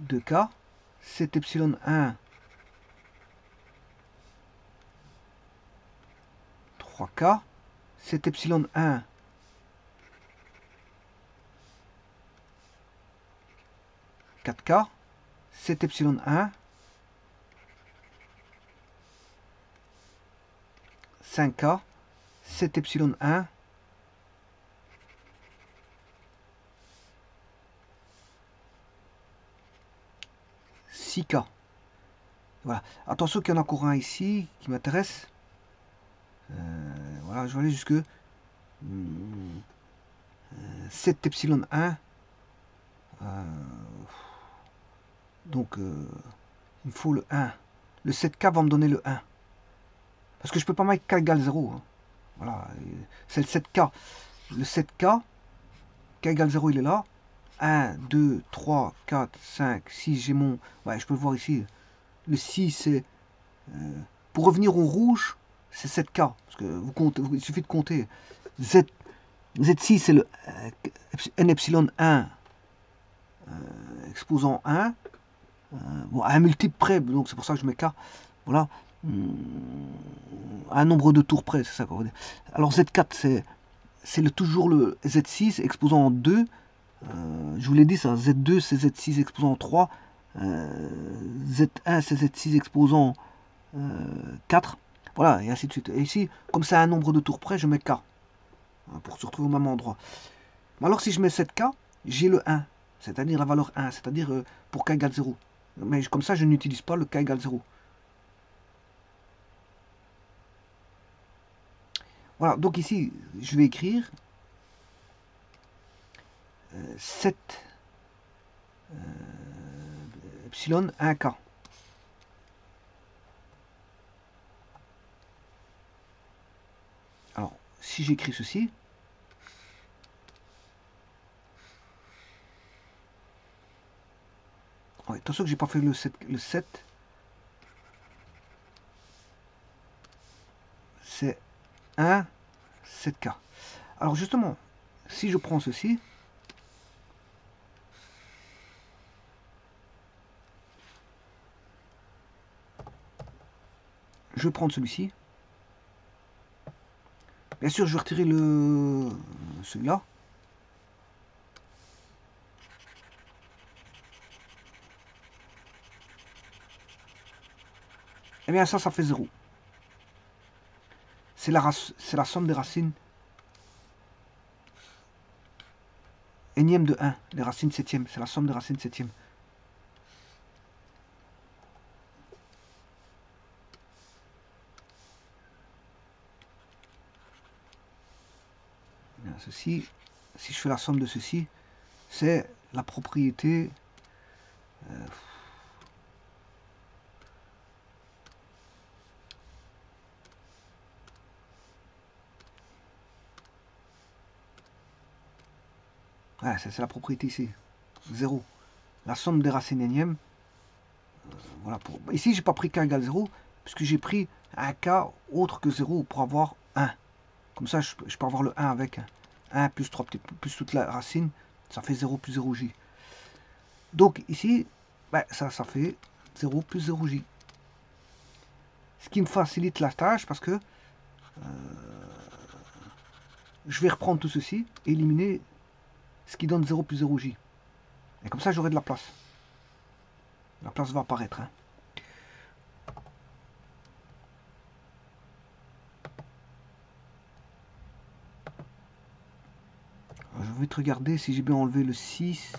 2K, cet epsilon 1, 3K, cet epsilon 1, 4K, cet epsilon 1, 5K, cet epsilon 1, 6K. Voilà. Attention qu'il y en a encore un ici qui m'intéresse. Voilà, je vais aller jusque 7 epsilon 1. Donc, il me faut le 1. Le 7K va me donner le 1. Parce que je peux pas mettre K égale 0. Hein. Voilà, c'est le 7K. Le 7K, K égale 0, il est là. 1, 2, 3, 4, 5, 6, j'ai mon... Ouais, je peux le voir ici. Le 6, c'est... pour revenir au rouge, c'est 7K. Parce que vous comptez, il suffit de compter. Z6, c'est le n epsilon 1 exposant 1. Bon, à un multiple près, donc c'est pour ça que je mets K. Voilà. À un nombre de tours près, c'est ça qu'on va dire. Alors Z4, c'est toujours le Z6 exposant en 2. Je vous l'ai dit, ça. Z2, c'est Z6 exposant en 3. Z1, c'est Z6 exposant 4. Voilà, et ainsi de suite. Et ici, comme c'est un nombre de tours près, je mets K. Pour se retrouver au même endroit. Alors si je mets 7K, j'ai le 1. C'est-à-dire la valeur 1. C'est-à-dire pour K égale 0. Mais comme ça, je n'utilise pas le K égale 0. Voilà, donc ici, je vais écrire 7 epsilon 1K. si j'écris ceci, ouais, attention que j'ai pas fait le 7, c'est 1, 7K. Alors justement, si je prends ceci, je vais prendre celui-ci. Bien sûr, je vais retirer celui-là. Et bien ça fait 0. C'est la somme des racines énième de 1. Les racines septièmes, c'est la somme des racines septièmes. Ceci, si je fais la somme de ceci, c'est la propriété ouais, c'est la propriété ici. 0. La somme des racines énièmes. Voilà, ici, j'ai pas pris k égale 0, puisque j'ai pris un k autre que 0 pour avoir 1. Comme ça, je peux avoir le 1 avec 1 plus 3 plus toute la racine, ça fait 0 plus 0j. Donc ici, ben, ça fait 0 plus 0j. Ce qui me facilite la tâche parce que je vais reprendre tout ceci et éliminer ce qui donne 0 plus 0j. Et comme ça, j'aurai de la place. La place va apparaître. Hein. Je vais te regarder si j'ai bien enlevé le 6.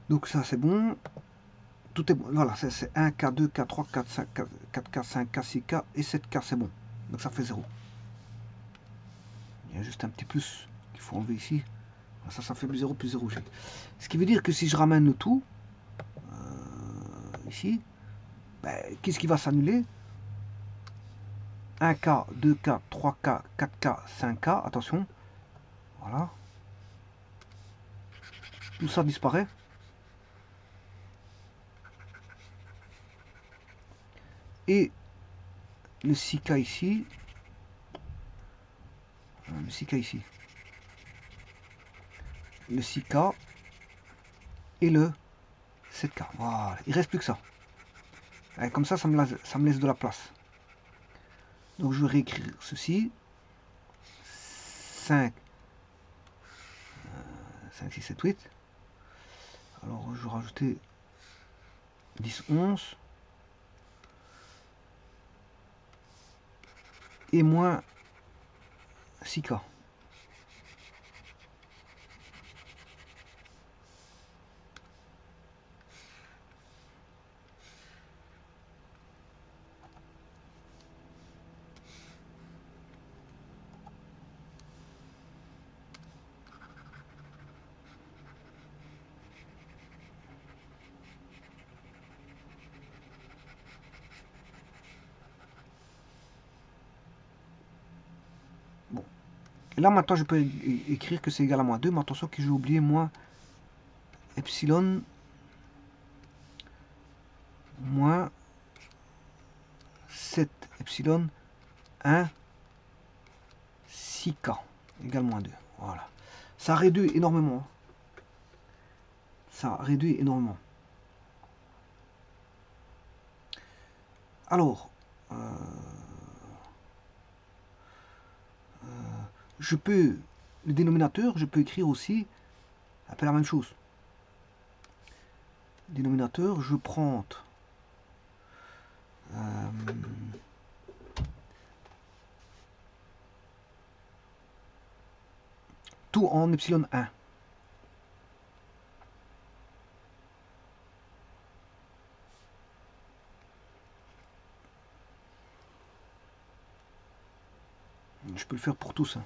Donc ça, c'est bon. Tout est bon. Voilà, c'est 1, K, 2, K, 3, K, 5, 4, K, 5, K, 6, K et 7K, c'est bon. Donc ça fait 0. Il y a juste un petit plus qu'il faut enlever ici. Ça fait plus 0 plus 0G. Ce qui veut dire que si je ramène le tout, ici, ben, qu'est-ce qui va s'annuler? 1K, 2K, 3K, 4K, 5K, attention. Voilà. Tout ça disparaît. Et le 6K ici. Le 6K ici. Le 6K et le 7K. Voilà. Il ne reste plus que ça. Et comme ça me laisse de la place. Donc je vais réécrire ceci. 5, 5, 6, 7, 8. Alors je vais rajouter 10, 11. Et moins 6K. Bon. Et là maintenant je peux écrire que c'est égal à moins 2, mais attention que j'ai oublié moins epsilon moins 7 epsilon 1 6K égale moins 2. Voilà. Ça réduit énormément. Ça réduit énormément. Alors, je peux, le dénominateur, je peux écrire aussi un peu la même chose. Dénominateur, je prends tout en epsilon 1. Je peux le faire pour tous. Hein.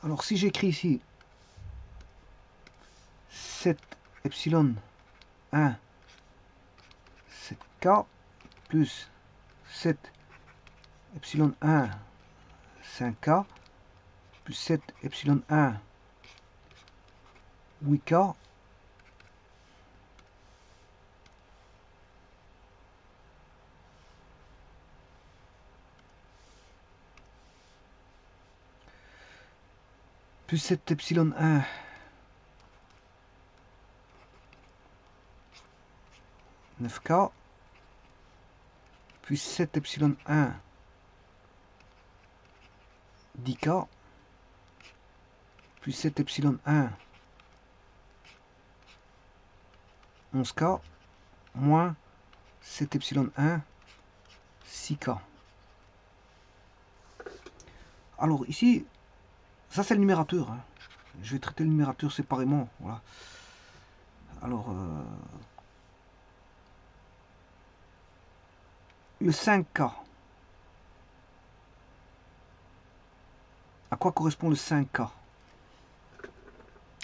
Alors si j'écris ici 7 epsilon 1 7K plus 7 epsilon 1 5K plus 7 epsilon 1 8K plus 7 epsilon 1 9K plus 7 epsilon 1 10K plus 7 epsilon 1 11K moins 7 epsilon 1 6K. Alors ici, ça c'est le numérateur. Hein. Je vais traiter le numérateur séparément. Voilà. Alors, le 5K. À quoi correspond le 5K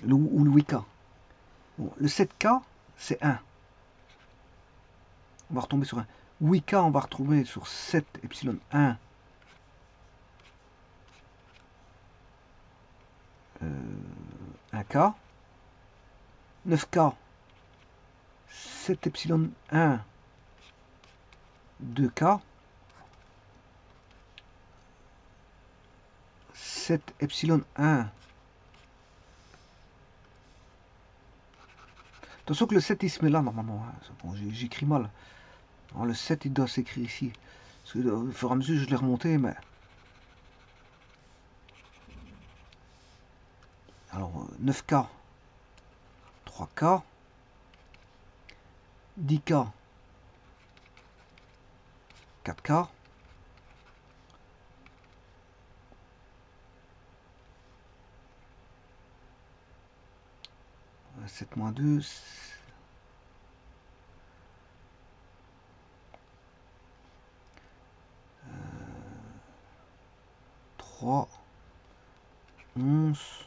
ou le 8K? Bon, le 7K, c'est 1. On va retomber sur 1. 8K, on va retrouver sur 7 epsilon 1. 1K. 9K, 7 epsilon 1, 2K. 7 epsilon 1. Attention que le 7 il se met là normalement. Hein. Bon, j'écris mal. Alors, le 7 il doit s'écrire ici. Parce que au fur et à mesure je l'ai remonté, mais. Alors 9K, 3K, 10K, 4K. 7 moins 2, 3, 11,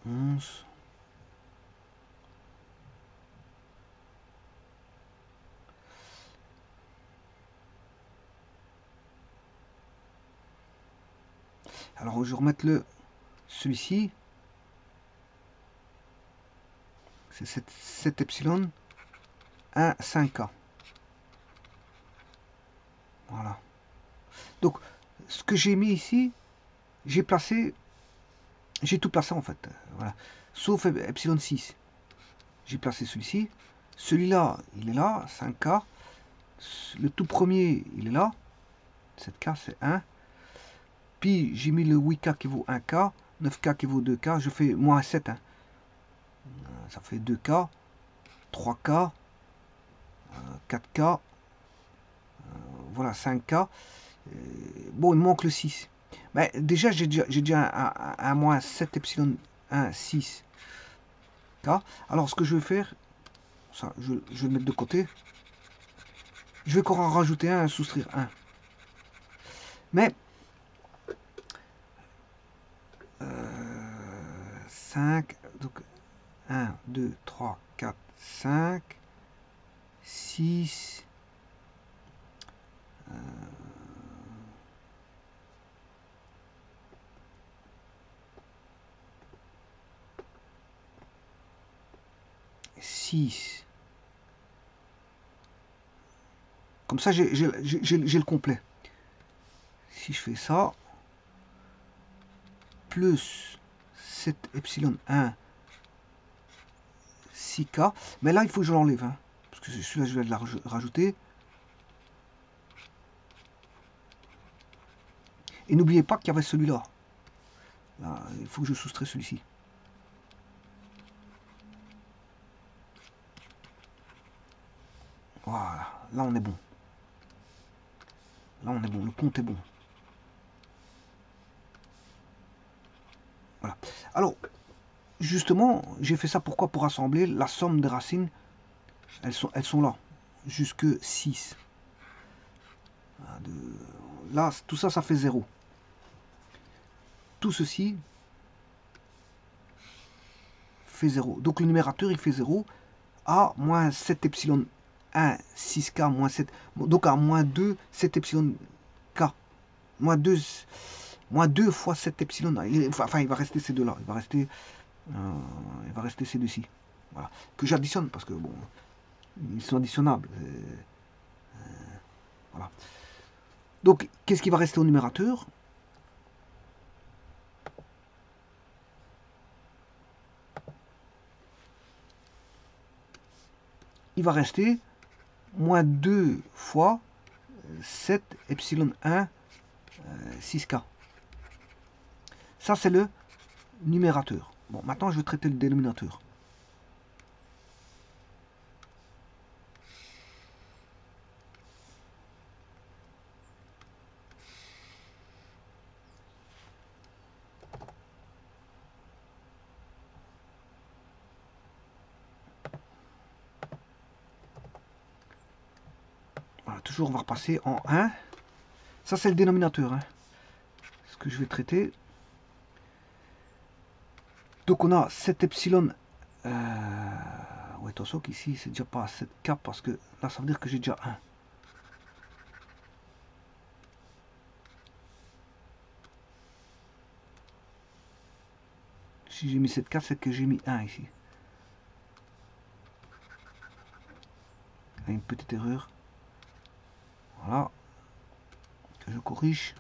11. Alors je vais remettre celui-ci. C'est 7 epsilon 1 5K. Voilà. Donc ce que j'ai mis ici, j'ai tout placé en fait. Voilà. Sauf epsilon 6. J'ai placé celui-ci. Celui-là, il est là, 5K. Le tout premier, il est là. 7K, c'est 1. Puis j'ai mis le 8K qui vaut 1K. 9K qui vaut 2K. Je fais moins 7. Hein. Ça fait 2K. 3K. 4K. Voilà, 5K. Bon, il me manque le 6. Mais déjà, j'ai déjà un moins 7 epsilon 1, 6. K. Alors, ce que je vais faire, ça, je vais le mettre de côté. Je vais encore en rajouter un, soustraire 1. Mais 5, donc 1, 2, 3, 4, 5, 6, 6. Comme ça, j'ai le complet. Si je fais ça, plus 7 epsilon 1, 6K. Mais là, il faut que je l'enlève. Hein, parce que celui-là, je vais le rajouter. Et n'oubliez pas qu'il y avait celui-là. Là, il faut que je soustrais celui-ci. Voilà, là on est bon. Là on est bon, le compte est bon. Voilà. Alors, justement, j'ai fait ça pourquoi? Pour assembler la somme des racines. Elles sont là, jusque 6. Là, tout ça, ça fait 0. Tout ceci fait 0. Donc le numérateur, il fait 0 à moins 7 epsilon 1, 6K, moins 7. Donc à moins 2, 7 epsilon K. Moins 2 fois 7 epsilon. Enfin, il va rester ces deux-là. Il va rester ces deux-ci. Voilà. Que j'additionne parce que, bon, ils sont additionnables. Voilà. Donc, qu'est-ce qui va rester au numérateur? Il va rester moins 2 fois 7 epsilon 1 6K. Ça, c'est le numérateur. Bon, maintenant, je vais traiter le dénominateur. Voilà, toujours, on va repasser en 1. Ça, c'est le dénominateur. Hein. Ce que je vais traiter. Donc, on a 7 epsilon. Ouais, attention qu'ici, c'est déjà pas 7K parce que là, ça veut dire que j'ai déjà 1. Si j'ai mis 7K, c'est que j'ai mis 1 ici. Une petite erreur. Voilà. Que je corrige.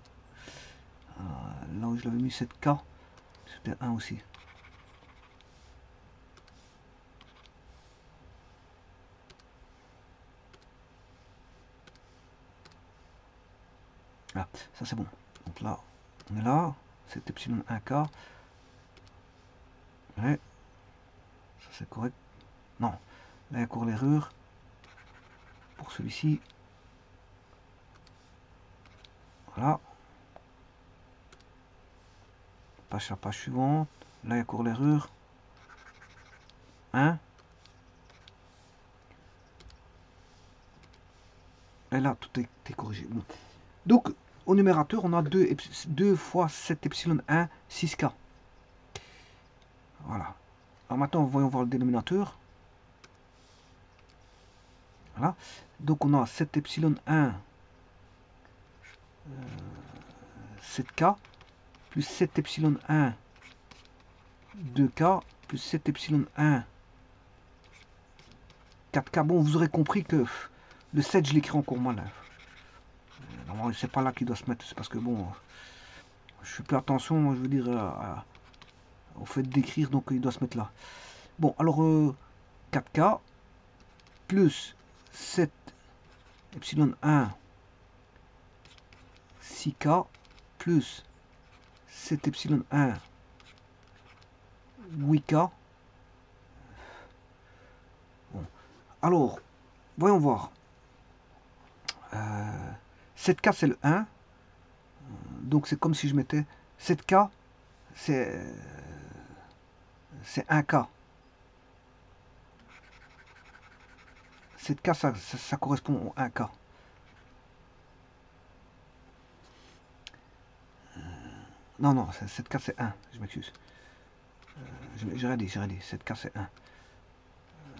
Là où je l'avais mis 7K, c'était 1 aussi. Là, ça c'est bon. Donc là, on est là. C'est epsilon 1K. Ouais. Ça c'est correct. Non. Là, il y a encore l'erreur. Pour celui-ci. Voilà. Page à page suivante. Là, il y a encore l'erreur. 1. Et là, tout est corrigé. Bon. Donc, au numérateur, on a 2 fois 7 epsilon 1, 6K. Voilà. Alors maintenant, voyons voir le dénominateur. Voilà. Donc, on a 7 epsilon 1, 7K, plus 7 epsilon 1, 2K, plus 7 epsilon 1, 4K. Bon, vous aurez compris que le 7, je l'écris encore mal. Normalement, c'est pas là qu'il doit se mettre. C'est parce que, bon, je fais plus attention, je veux dire, au fait d'écrire, donc il doit se mettre là. Bon, alors, 4K, plus 7 epsilon 1, 6K, plus 7 epsilon 1, 8K. Bon. Alors, voyons voir. 7K, c'est le 1. Donc, c'est comme si je mettais 7K, c'est 1K. 7K, ça correspond au 1K. Non, non, 7K, c'est 1. Je m'excuse. J'ai rien dit. 7K, c'est 1.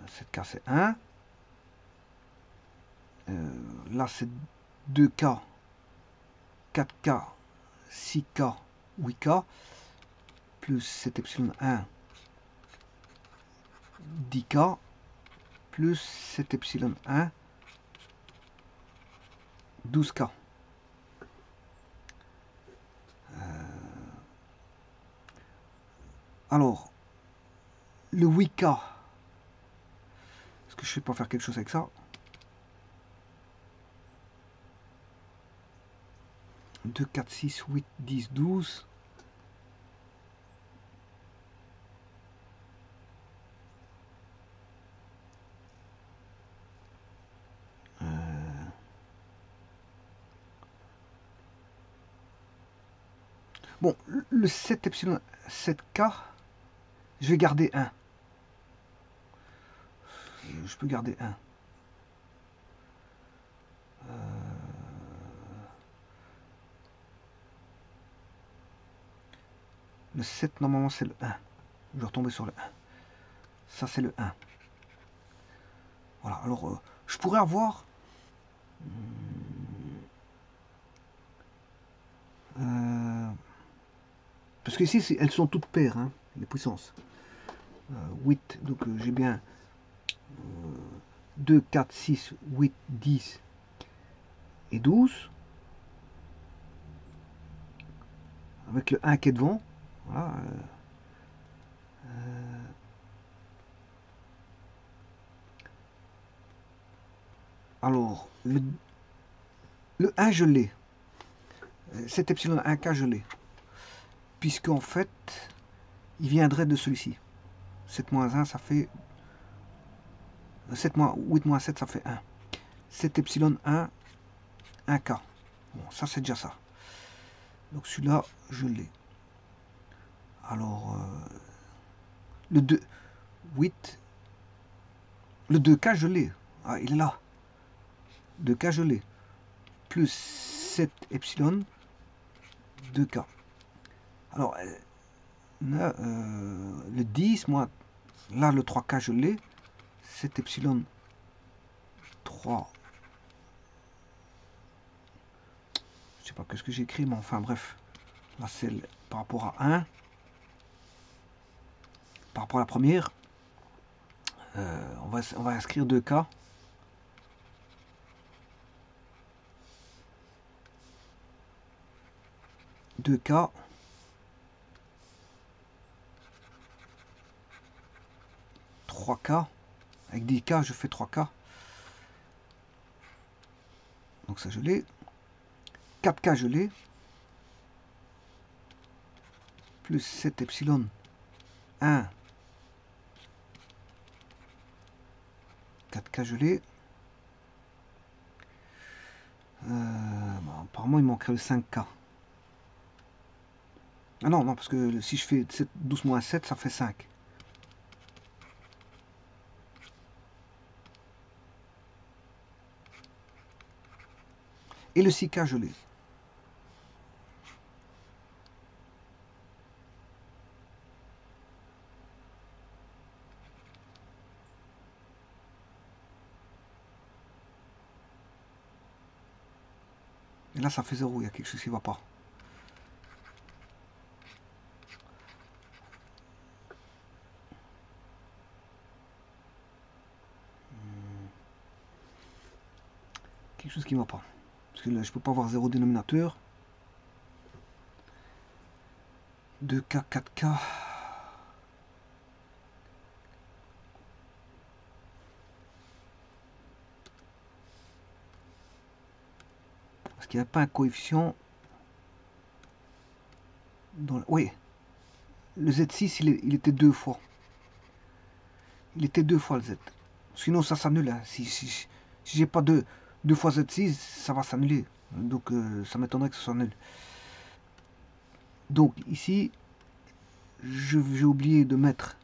7K, c'est 1. Là, c'est 2K, 4K, 6K, 8K, plus 7 epsilon 1, 10K, plus 7 epsilon 1, 12K. Alors, le 8K, est-ce que je sais pas faire quelque chose avec ça? 2, 4, 6, 8, 10, 12. Bon, le 7 epsilon 7K, je vais garder 1. Je peux garder 1. Le 7, normalement, c'est le 1. Je vais retomber sur le 1. Ça, c'est le 1. Voilà, alors, je pourrais avoir... parce que ici, elles sont toutes paires, hein, les puissances. 8, donc j'ai bien 2, 4, 6, 8, 10 et 12. Avec le 1 qui est devant. Voilà. Alors, le 1, je l'ai. Cet epsilon 1K, je l'ai. Puisqu'en fait, il viendrait de celui-ci. 7 moins 1, ça fait... 8 moins 7, ça fait 1. Cet epsilon 1, 1K. Bon, ça, c'est déjà ça. Donc, celui-là, je l'ai. Alors, le 2, 8. Le 2K, je l'ai. Ah, il est là. 2K, je l'ai. Plus 7 epsilon, 2K. Alors, le 10, moi, là, le 3K, je l'ai. 7 epsilon 3. Je sais pas ce que j'ai écrit, mais enfin, bref. Là, c'est par rapport à 1. Par rapport à la première, on va inscrire 2K. 2K. Avec 10K, je fais 3K. Donc ça, je l'ai. 4K, je l'ai. Plus 7 epsilon 1. 4K, je l'ai. Bon, apparemment, il manquerait le 5K. Ah non, non, parce que si je fais 7, 12 moins 7, ça fait 5. Et le 6K, je l'ai. Et là, ça fait 0, il y a quelque chose qui ne va pas. Quelque chose qui ne va pas. Parce que là, je ne peux pas avoir 0 dénominateur. 2K, 4K. Parce qu'il n'y a pas un coefficient. Oui. Le Z6, il était 2 fois. Il était 2 fois le Z. Sinon, ça s'annule. Hein. Si j'ai pas 2 fois Z6, ça va s'annuler. Donc, ça m'étonnerait que ça s'annule. Donc, ici, j'ai oublié de mettre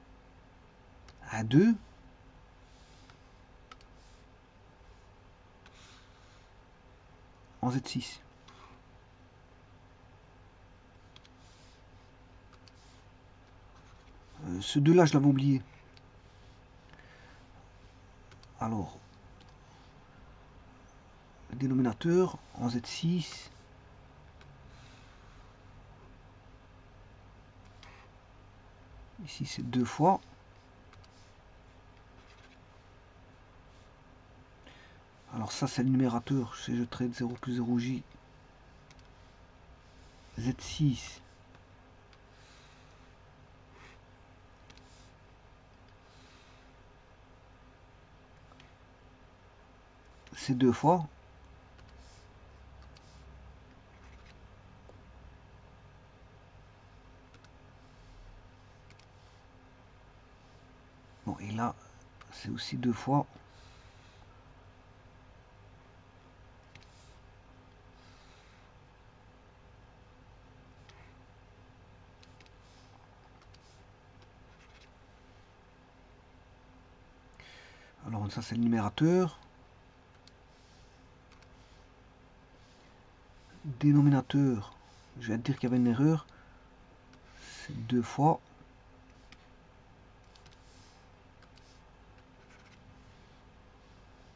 un 2. En Z6. Ce 2 là, je l'avais oublié. Alors, le dénominateur en Z6. Ici, c'est 2 fois. Alors ça, c'est le numérateur. Je traite 0 plus 0j. Z6. C'est 2 fois. Bon, et là, c'est aussi 2 fois. Alors ça c'est le numérateur. Dénominateur, je vais te dire qu'il y avait une erreur. C'est 2 fois.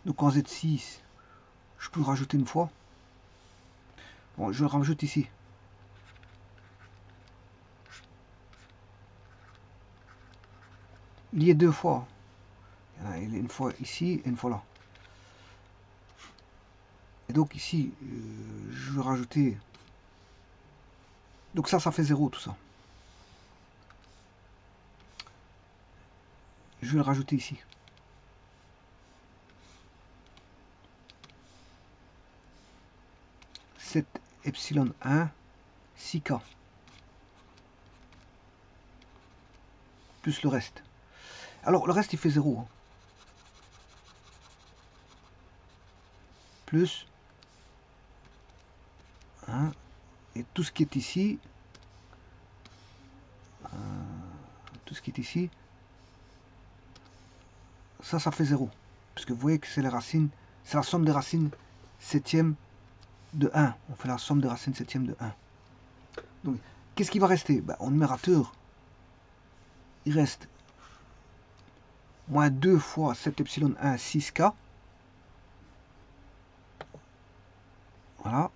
Donc en Z6, je peux le rajouter une fois. Bon, je le rajoute ici. Il y a 2 fois. Il y a une fois ici et une fois là. Et donc ici, je vais rajouter. Donc ça fait 0 tout ça. Je vais le rajouter ici. 7 epsilon 1, 6K. Plus le reste. Alors le reste il fait 0. Hein. Plus. Hein, et tout ce qui est ici. Tout ce qui est ici. Ça fait 0. Parce que vous voyez que c'est les racines. C'est la somme des racines septième de 1. On fait la somme des racines septième de 1. Donc, qu'est-ce qui va rester? Ben, au numérateur, il reste moins 2 fois 7 epsilon 1, 6K. Voilà.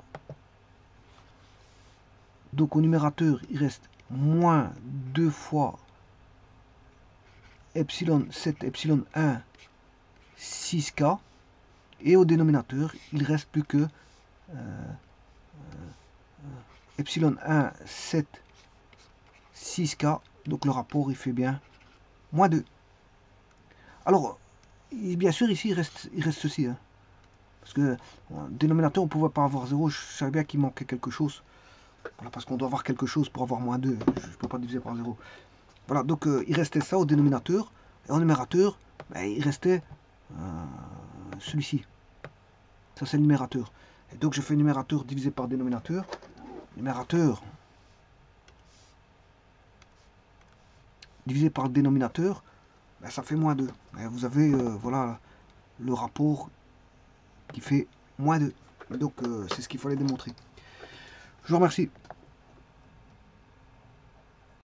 Donc au numérateur, il reste moins 2 fois epsilon 7 epsilon 1, 6K. Et au dénominateur, il reste plus que epsilon 1, 7, 6K. Donc le rapport, il fait bien moins 2. Alors, bien sûr, ici, il reste ceci. Hein. Parce que dénominateur, on ne pouvait pas avoir 0. Je savais bien qu'il manquait quelque chose. Voilà, parce qu'on doit avoir quelque chose pour avoir moins 2. Je ne peux pas diviser par 0. Voilà, donc il restait ça au dénominateur. Et au numérateur, ben, il restait celui-ci. Ça, c'est le numérateur. Et donc, je fais numérateur divisé par dénominateur. Numérateur divisé par le dénominateur, ben, ça fait moins 2. Et vous avez, voilà, le rapport qui fait moins 2. Donc, c'est ce qu'il fallait démontrer. Je vous remercie.